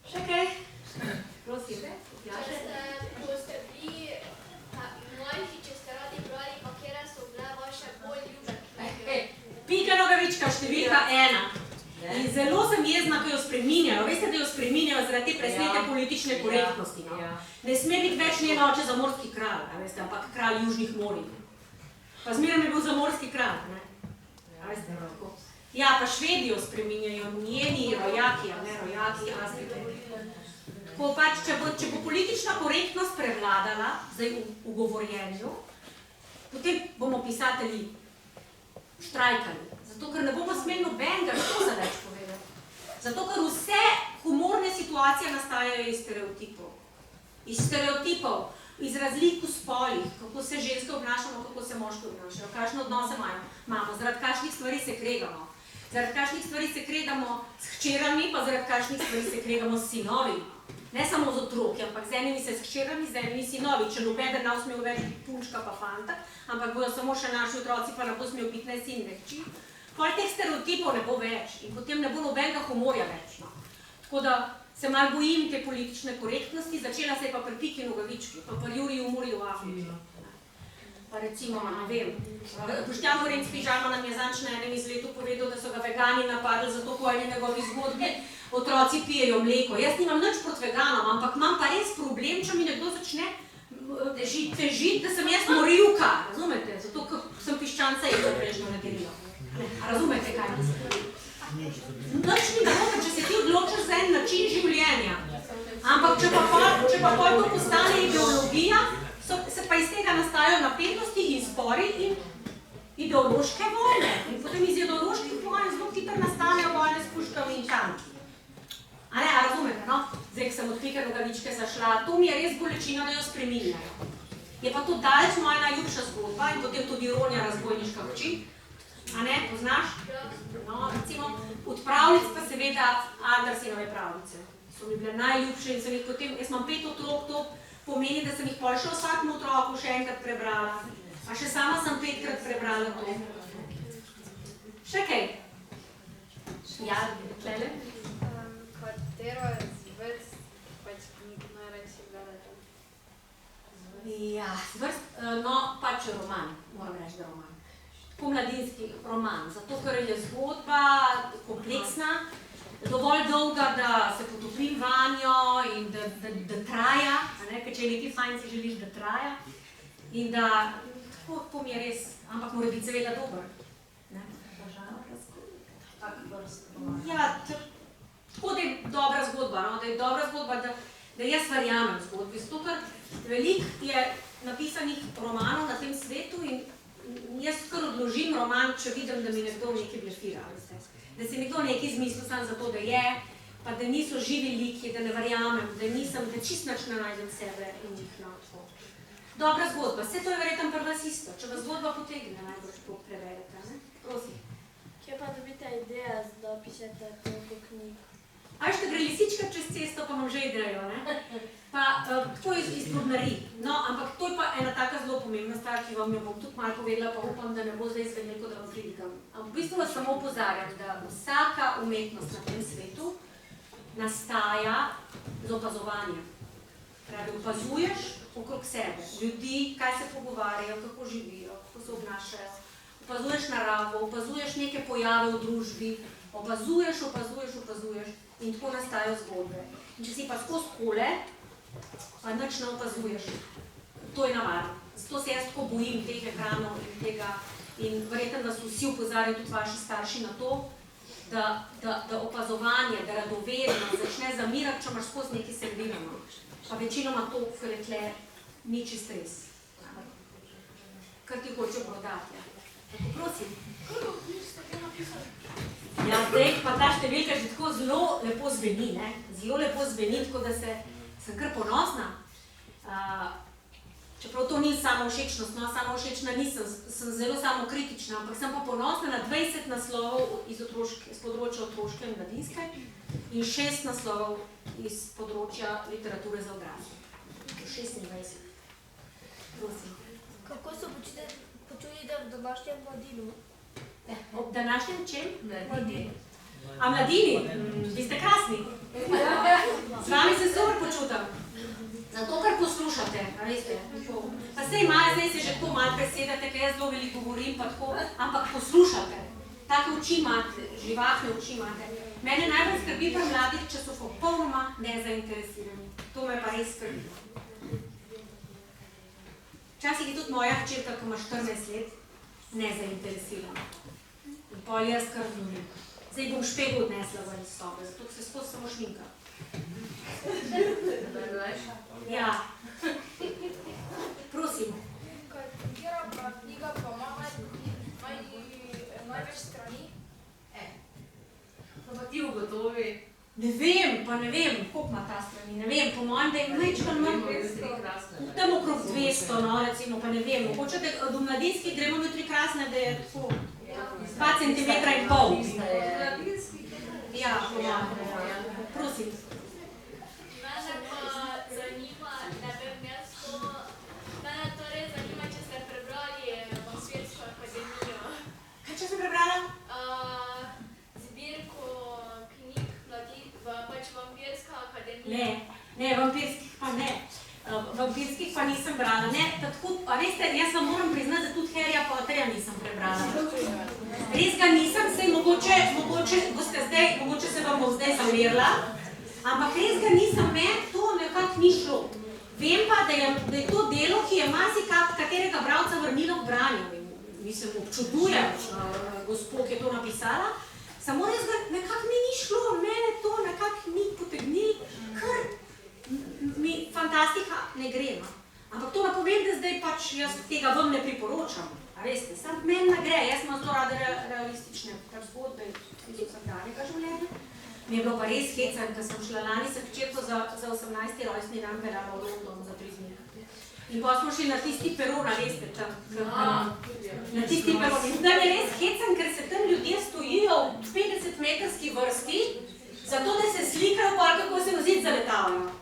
Še kaj? Prosite? Ko ste bili mlajši, če ste radi brali, pa kjera so bile vaše bolj ljube knjige? Pika Nogavička, številka 1. In zelo sem jezna, ko jo spreminjajo. Veste, da jo spreminjajo zaradi te presnete politične korektnosti. Ne sme biti več njen oče zamorski kralj, ampak kralj južnih morij. Pa zmeraj je bil zamorski kralj. Ja, pa Švedijo spreminjajo njeni rojaki, a ne rojaki, Astride. Tako pač, če bo politična korektnost prevladala zdaj v govorjenju, potem bomo pisatelji štrajkali. Zato, ker ne bomo smeli nobenega što za več povedati. Zato, ker vse humorne situacije nastajajo iz stereotipov. Iz stereotipov, iz razlik v spolih, kako se ženske obnašamo, kako se moški obnašajo, kakšne odnose imamo, zaradi kakšnih stvari se kregamo. Zaradi kakšnih stvari se kregamo s hčerami, pa zaradi kakšnih stvari se kregamo s sinovi. Ne samo z otroki, ampak z enimi se s hčerami, z enimi sinovi. Če nobeden ne smel več biti punčka pa fanta, ampak bodo samo še naši otroci, pa ne bo smel biti ne sin, ne hči. Potem teh stereotipov ne bo več in potem ne bo nobenega humorja več. Tako da se malo bojim te politične korektnosti, začela se je pa pri Piki Nogavički, pa pri Juriju Muri v Afriki. Pa recimo, ne vem, Boštjan Gorenc Pižama nam je zanč na enem izletu povedal, da so ga vegani napadli, zato po eni njegovi zgodbi otroci pijejo mleko. Jaz nimam nič proti veganom, ampak imam pa res problem, če mi nekdo začne težiti, da sem jaz morilka. Razumete? Zato, ker sem piščanca jedla prejšnjo nedeljo. Razumete, kaj mislim? Nič ni narobe, če se ti odločiš za en način življenja. Ampak če pa pol to postane ideologija, se pa iz tega nastajajo napetosti in spori in ideološke vojne. In potem iz ideoloških vojn zelo hitro nastanejo vojne s puškami in tanki. A razumete, no? Zdaj, ko sem od Pike Nogavičke zašla, to mi je res bolečina, da jo spreminjajo. Je pa to daleč moja najljubša zgodba in potem tudi Ronja razbojniška hči. A ne, poznaš? No, recimo, od pravljic pa seveda Andersenove pravljice. So mi bile najljubše in sem jih potem, jaz imam 5 otrok, to pomeni, da sem jih pol še vsakemu otroku še enkrat prebrala. A še sama sem 5-krat prebrala to. Še kaj? Ja, Klele? Katero zvrst pač knjig najrajši gledate? Ja, zvrst, no pač roman, moram reči, da roman. pomladinski roman, zato ker je zgodba kompleksna, dovolj dolga, da se potopim vanjo in da traja, ker če je nekaj fajn, si želiš, da traja. In da, tako mi je res, ampak mora biti seveda dober. Ja, tako da je dobra zgodba, no? Da je dobra zgodba, da jaz verjamem zgodbi, zato ker veliko je napisanih romanov na tem svetu in jaz kar odložim roman, če vidim, da mi nekdo nekaj blefira. Da si nekdo nekaj izmislil samo zato, da je, pa da niso živi liki, da ne verjamem, da čist nič ne najdem sebe in jih na tako. Dobra zgodba, vse to je verjetno pri vas isto. Če vas zgodba potegne, najbolj to preverite, ne? Prosim. Kje pa dobite ideja, da pišete toliko knjig? A veš, gre lisička čez cesto, pa imam že idejo, ne? Pa tako iz drobnarij. No, ampak to je pa ena taka zelo pomembna stvar, ki vam jo bom tudi malo povedala, pa upam, da ne bo zdaj izvedelo, da vam pridigam. V bistvu vas samo opozarjam, da vsaka umetnost na tem svetu nastaja z opazovanjem. Pravi, opazuješ okrog sebe, ljudi, kaj se pogovarjajo, kako živijo, kako se obnašajo. Opazuješ naravo, opazuješ neke pojave v družbi, opazuješ in tako nastajajo zgodbe. In če si pa skozi kole, pa nič ne opazuješ. To je navadno. Zato se jaz tako bojim teh ekranov in tega. In verjetno vas vsi opozarjajo, tudi vaši starši, na to, da opazovanje, da radovedno začne zamirati, če imaš skozi nekaj sredinama. Pa večinoma to, ker je tle, ni čist res. Kar ti hoče prodati. Tako prosim. Ja, zdaj pa ta številka že tako zelo lepo zveni, ne? Zelo lepo zveni, tako da sem kar ponosna. Čeprav to ni samovšečnost, no, samovšečna nisem, sem zelo samokritična, ampak sem pa ponosna na 20 naslovov iz področja otroške in mladinske in 6 naslovov iz področja literature za odrasle. 26. Prosim. Kako se počutite v današnjem Mladinu? Ob današnjem čem? Mladinu. A mladini? Vi ste krasni. Z vami se super počutam. Zato, ker poslušate, a veste. Pa sej malo, zdaj se že tako malo presedate, ker jaz zelo veliko govorim, pa tako, ampak poslušate. Take oči imate, živahne oči imate. Mene najbolj skrbi pri mladih, če so popolnoma nezainteresirani. To me pa res skrbi. Včasih je tudi moja hčerka, ko ima 14 let, nezainteresirana. In pol jaz kar vnulim. Zdaj bom špego odnesla ven iz sobe, zato se skozi samo šminka. Ja. Prosim. Katera pa knjiga pa ima največ strani? Pa ti ugotovi. Ne vem, koliko ima ta strani, ne vem, po mojem, da je mečkan manj. Tam okrog 200, no, recimo, pa ne vem. Mogoče do mladinskih gremo jutri krasne, da je tako 2 centimetra in pol. Ja, po mojem. Prosim. Mene pa zanima, ne vem, mene torej zanima, če ste prebrali Vampirsko akademijo. Kaj če ste prebrala? Zbirko knjig pač Vampirska akademija. Ne, vampirskih pa ne. Vampirskih pa nisem brala. Ne, tako, a veste, jaz vam moram priznati, da tudi Harryja Potterja nisem prebrala. Res ga nisem, sej mogoče se vam bo zdaj zamerila, ampak res ga nisem, meni to nekako ni šlo. Vem pa, da je to delo, ki je katerega bralca vrnilo k branju. Mislim, občudujem gospod, ki je to napisala, samo res ga nekako mi ni šlo, mene to nekako ni potegnil, ker mi fantastika ne gre. Ampak to ne povem, da zdaj pač jaz tega vam ne priporočam. A veste, sam meni ne gre, jaz imam zelo rada realistične zgodbe iz vsakdanjega življenja. Mi je bilo pa res hecan, ker sem šla lani s hčerko za 18. rojstni dan peljala v London za 3 dni. In pa smo šli na tisti peron, a veste, tam. Na tisti peron. In tam je res hecan, ker se tam ljudje stojijo v 50-metrski vrsti, zato da se slikajo, pa kako se na zid zaletavajo.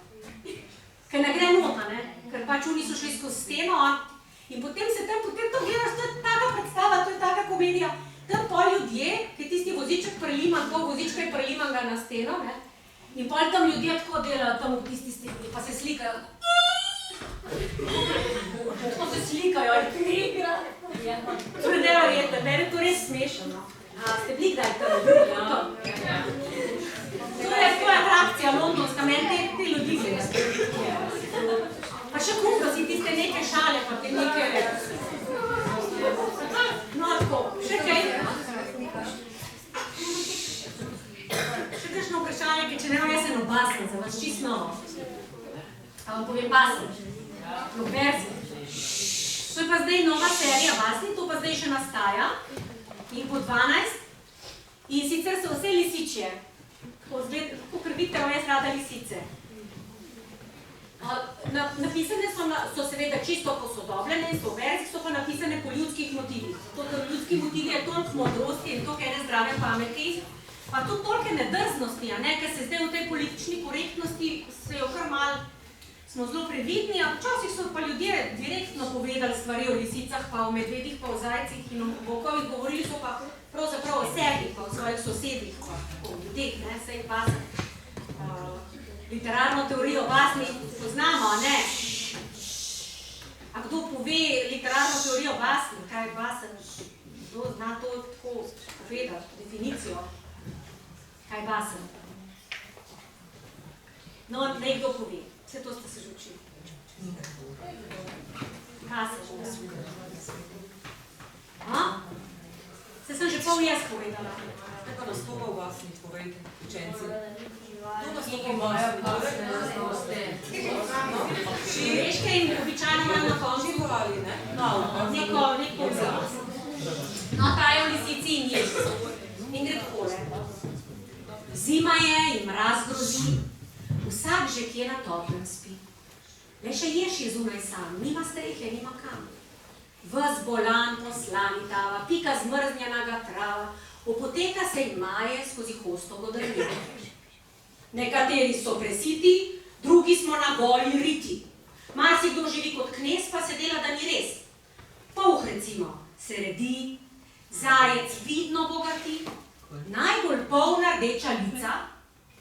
Ker ne gre nota, ne? Ker pač oni so šli skozi steno in potem to gledaš, to je taka predstava, to je taka komedija. Tam pol ljudje, ki je tisti voziček preliman, pol vozička je preliman ga na steno, ne? In pol tam ljudje tako delajo tam v tisti steni, pa se slikajo. Tako se slikajo, ali krigra. To je neverjetno, meni je to res smešno. Ste bili kdaj tam? To je atrakcija londonska, meni te ljudi gledam. Pa še kupo si tiste neke šale, pa te neke... No, tako, še kaj? Še kakšno vprašanje, ker če ne vam jaz eno basno, za vas čist novo. A vam povem basno? Verzi. To je pa zdaj nova serija basni, to pa zdaj še nastaja. In po 12. In sicer so vse lisičje. Kakor vidite, vam jaz rada lisice. Napisane so seveda čisto posodobljene in so verzi, so pa napisane po ljudskih motivih. To ljudski motiv je toliko modrosti in toliko ene zdrave pameti, pa tudi toliko nedrznosti, ker se zdaj v tej politični korektnosti se jo kar malo smo zelo previdni, a včasih so pa ljudje direktno povedali stvari o lisicah, pa o medvedih, pa o zajcih in o volkovih, govorili so pa pravzaprav o sebi, pa o svojih sosedih, pa o ljudeh, sej basni. Literarno teorijo basni poznamo, a ne? A kdo pove literarno teorijo basni? Kaj je basen? Kdo zna to tako povedati, definicijo? Kaj je basen? No, naj kdo pove. Vse to ste se že učili. Basen. Se sem že pol jaz povedala. Kako nastopa v basnih, povejte, učenci? Človeške in običajno imam na koncu neko vzor. No, ta je v lisici in jež. In gre takole. Zima je in mraz grozi, vsak že kje na toplem spi. Le še jež je zunaj sam, nima strehe, nima kam. Ves bolan poslani tava, pika zmrznjenega trava, opoteka se jim maje skozi hostovo drnje. Nekateri so presiti, drugi smo na goli riti. Marsikdo živi kot knez, pa se dela, da ni res. Polh recimo se redi, zajec vidno bogati, najbolj polna rdeča lica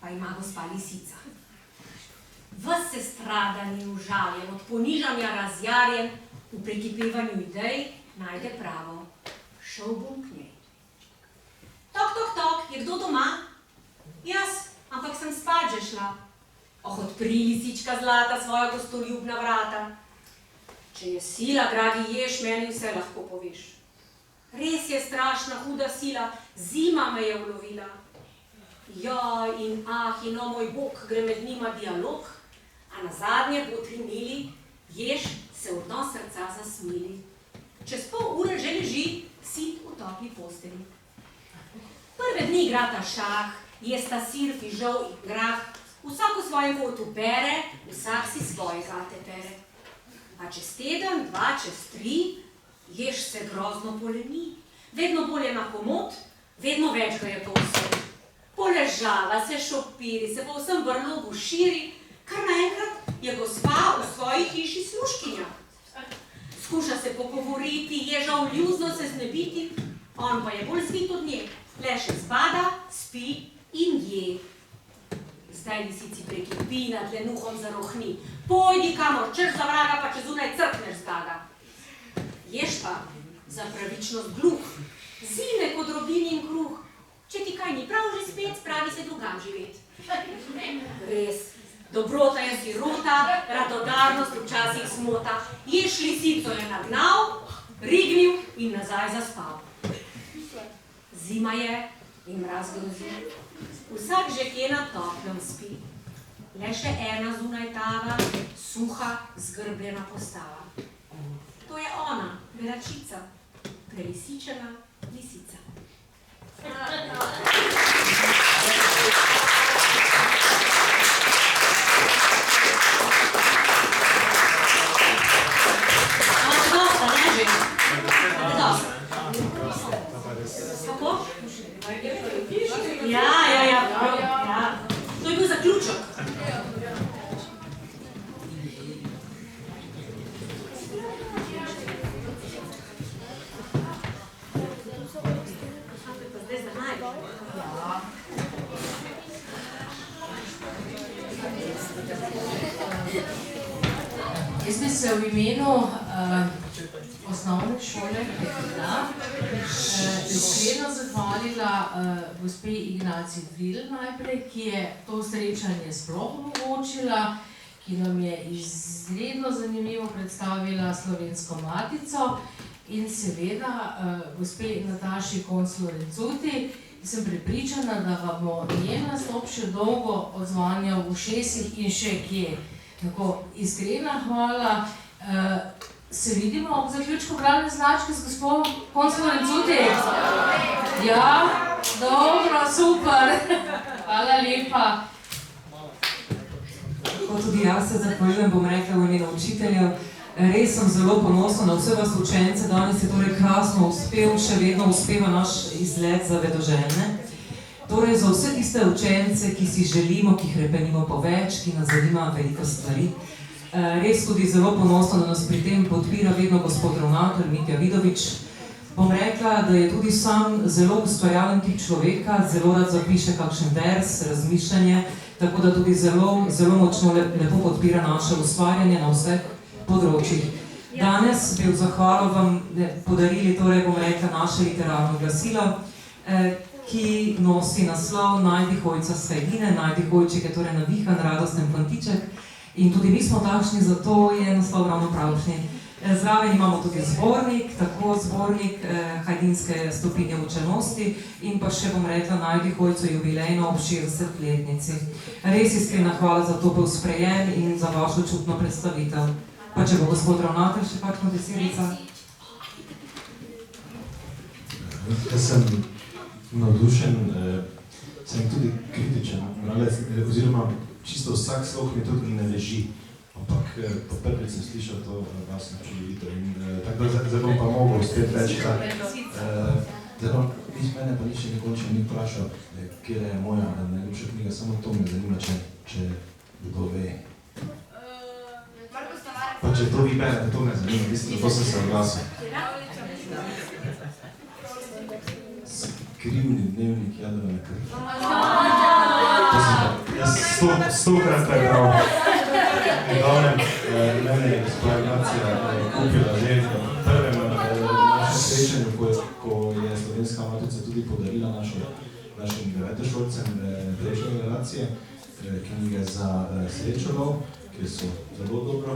pa ima gospa lisica. Ves se stradan in užaljen, od ponižanja razjarjen, v prekipevanju idej najde pravo. Šel bom k njej. Tok, tok, tok, je kdo doma? Jaz, ampak sem spat že šla. Oh, odpri, lisička zlata, svoja gostoljubna vrata. Če je sila, dragi jež, meni vse lahko poveš. Res je strašna, huda sila, zima me je ulovila. Ja, in in o moj bog, gre med njima dialog, a nazadnje botri mili, jež se v dno srca zasmili. Čez pol ure že leži, sit v topli posteli. Prve dni igrata šah, jesta sir, fižol in grah, vsak v svojem kotu bere, vsak si svoje zate pere. A čez teden, dva, čez tri, jež se grozno poleni. Vedno bolj je na komod, vedno več ga je povsod. Poležava se, šopiri, se po vsem brlogu širi, kar naenkrat je gospa v svoji hiši služkinja. Skuša se pogovoriti, ježa vljuzno se znebiti, on pa je bolj zvit od nje. Le še zbada, spi in je. Zdaj lisici prekipi, nad lenuhom zarohni. Pojdi kamor, češ za vraga, pa če zunaj crkneš zgaga. Jež pa za pravičnost gluh, zime kot robin in kruh. Če ti kaj ni prav že spet, spravi se drugam živet. Res, dobrota je sirota, radodarnost včasih smota. Jež lisico je nagnal, rignil in nazaj zaspal. Zima je in mraz grozi. Vsak že kje na toplem spi. Le še ena zunaj tava, suha, zgrbljena postava. To je ona, beračica, prelisičena lisica. Imate dosta, ne že? Imate dosta? Kako? Ja. To je bil zaključek. Jaz bi se v imenu osnovne šole Kekla. Iskreno zahvalila gospe Ignaciji Fridl najprej, ki je to srečanje sploh omogočila, ki nam je izredno zanimivo predstavila Slovensko matico in seveda gospe Nataši Konc-Lorenzuti. Sem prepričana, da vam bo njen nastop še dolgo odzvanjal v ušesih in še kje. Tako, iskrena hvala. Se vidimo ob zaključku bralne značke z gospodom Konc-Lorenzuti? Ja, dobro, super. Hvala lepa. Kot tudi jaz se zahvaljujem, bom rekla, v imenu učiteljev. Res sem zelo ponosna na vse vas učence. Danes je torej krasno uspel, še vedno uspeva naš izlet za vedoželjne. Torej za vse tiste učence, ki si želimo, ki hrepenimo po več, ki nas zanima veliko stvari. Res tudi zelo ponosno, da nas pri tem podpira vedno gospod ravnatelj Mitja Vidovič. Bom rekla, da je tudi sam zelo ustvarjalen tip človeka, zelo rad zapiše kakšen vers, razmišljanje, tako da tudi zelo močno lepo podpira naše ustvarjanje na vseh področjih. Danes bi v zahvalo vam podarili, torej bom rekla, naše literarno glasilo, ki nosi naslov Najdi hojca s Hajdine. Najdi hojček je torej navihan, radosten fantiček. In tudi mi smo takšni, zato je naslov ravno pravšnji. Zraven imamo tudi zbornik, tako zbornik Hajdinske stopinje učenosti in pa še, bom rekla, Najdi hojco jubilejno ob 60-letnici. Res iskrena hvala za to bil sprejem in za vašo čutno predstavitev. Pa če bo gospod ravnatelj še kakšno besedica? Jaz sem navdušen, sem tudi kritičen, oziroma čisto vsak slov mi tudi ne leži, ampak po prvič sem slišal to glasno čudovito in tako da zdaj bom pa mogel spet reči, zdaj bom, mene pa nič nikoli še ni vprašal, kje je moja najljubša knjiga, samo to me zanima, če kdo ve. Pa če to vi berete, to me zanima, mislim, to sem se oglasil. Skrivni dnevnik Jadrone krvi. To sem pa, jaz 100-krat prebral. V glavnem, mene je gospa Ignacija kupila že v prvem našem srečanju, ko je Slovenska matica tudi podarila našim devetošolcem prejšnje generacije knjige za srečolov, ki so zelo dobro,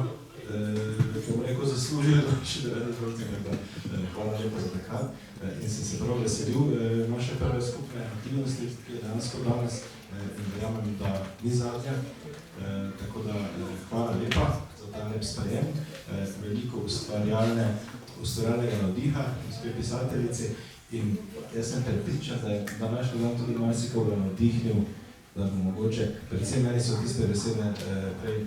ki bom rekel, zaslužili naši devetošolcem. Hvala lepa za takrat. In sem se prav veselil naše prve skupne aktivnosti, ki je dejansko danes in verjamem, da ni zadnja. Tako da hvala lepa za ta lep sprejem, veliko ustvarjalnega navdiha gospe pisateljici in jaz sem prepričan, da je današnji dan tudi marsikoga navdihnil, da bo mogoče, predvsem meni so tiste besede prej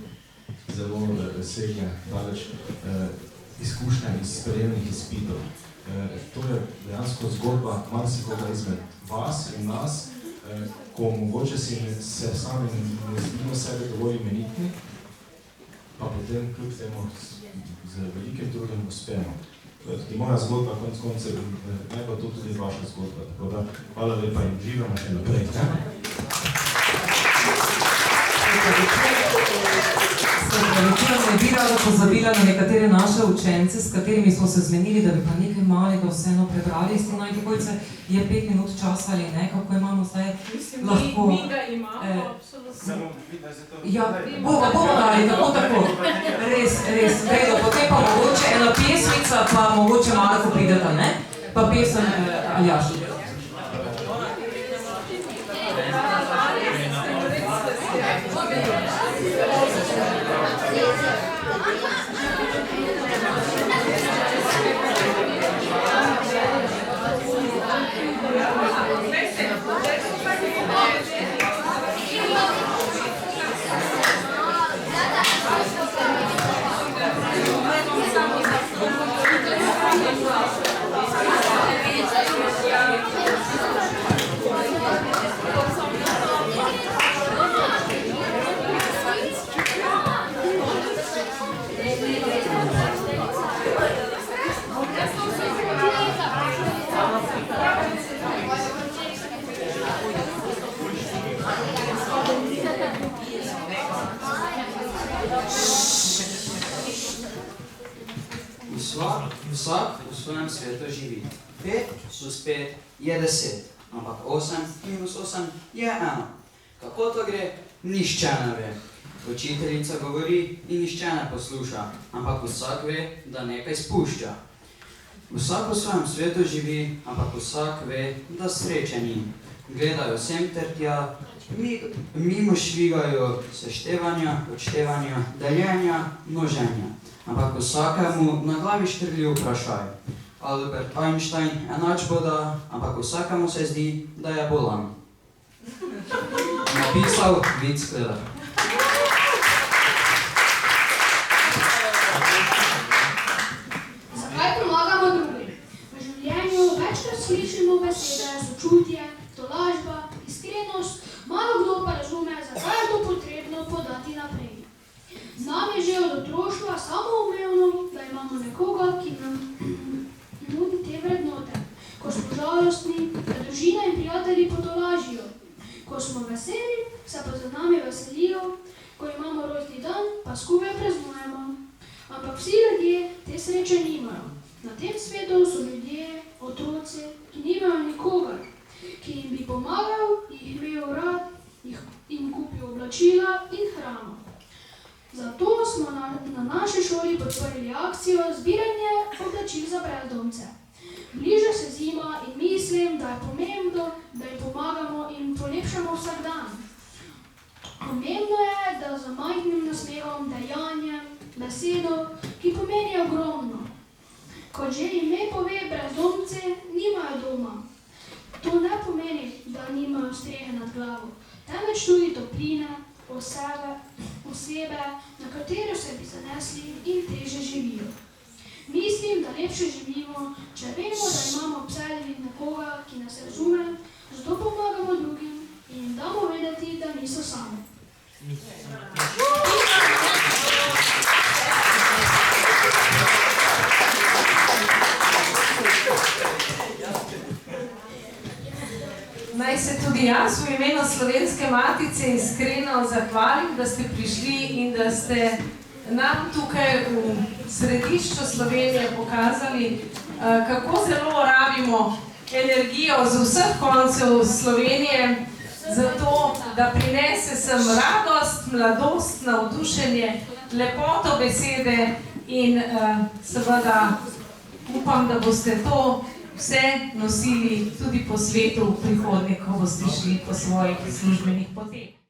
zelo veselne, daleč izkušnja iz sprejemnih izpitov. To je dejansko zgodba marsikoga izmed vas in nas, ko mogoče se sami ne zdimo sebe dovolj imenitni, pa potem kljub temu z velikim trudom uspemo. To je tudi moja zgodba, konec koncev, naj pa to tudi vaša zgodba. Tako da hvala lepa in živimo še naprej. Ne bi rada pozabila na nekatere naše učence, s katerimi smo se zmenili, da bi pa nekaj malega vseeno prebrali. Iz te Najdi hojce je 5 minut časa ali ne, kako imamo zdaj lahko... Mi ga imamo, absolutno. Ja, bomo dali, tako. Res, vredo. Potem pa mogoče ena pesmica, pa mogoče malo prideta, ne? Pa pesem Aljaš. Thank you. Vsak v svojem svetu živi. 5 plus 5 je 10, ampak 8 minus 8 je 1. Kako to gre? Nihče ne ve. Učiteljica govori in nihče ne posluša, ampak vsak ve, da nekaj spušča. Vsak v svojem svetu živi, ampak vsak ve, da sreče ni. Gledajo sem ter tja, mimo švigajo seštevanja, odštevanja, deljenja, množenja. Ampak vsakemu na glavi štrli vprašaj. Albert Einstein enačbo da, ampak vsakemu se zdi, da je bolan. Napisal Vid Skledar. Zakaj pomagamo drugim? V življenju večkrat slišimo besede, sočutje, tolažba, iskrenost, malo kdo pa razume, zakaj je to potrebno podati naprej. Znam je že od otroštva samoumevno, da imamo nekoga, ki nam nudi te vrednote. Ko smo žalostni, da družina in prijatelji potolažijo. Ko smo veseli, se pa za nami veselijo, ko imamo rojstni dan, pa skupaj praznujemo. Ampak vsi ljudje te sreče nimajo. Na tem svetu so ljudje, otroci, ki nimajo nikogar, ki jim bi pomagal, jih imel rad, jim kupil oblačila in hrano. Zato smo na naši šoli podprli akcijo zbiranje oblačil za brezdomce. Bliža se zima in mislim, da je pomembno, da jim pomagamo in polepšamo vsak dan. Pomembno je, da za majhnim nasmehom, dejanjem, besedo, ki pomeni ogromno. Kot že ime pove, brezdomci nimajo doma. To ne pomeni, da nimajo strehe nad glavo, temveč tudi topline, osebe, na katero se bi zanesli in teže živijo. Mislim, da lepše živimo, če vemo, da imamo ob sebi nekoga, ki nas razume, zato pomagamo drugim in jim damo vedeti, da niso sami. Naj se tudi jaz v imenu Slovenske matice iskreno zahvalim, da ste prišli in da ste nam tukaj v središču Slovenije pokazali, kako zelo rabimo energijo z vseh koncev Slovenije, zato da prinese sem radost, mladost, navdušenje, lepoto besede in seveda upam, da boste to vse nosili tudi po svetu v prihodnje, ko boste šli po svojih službenih poteh.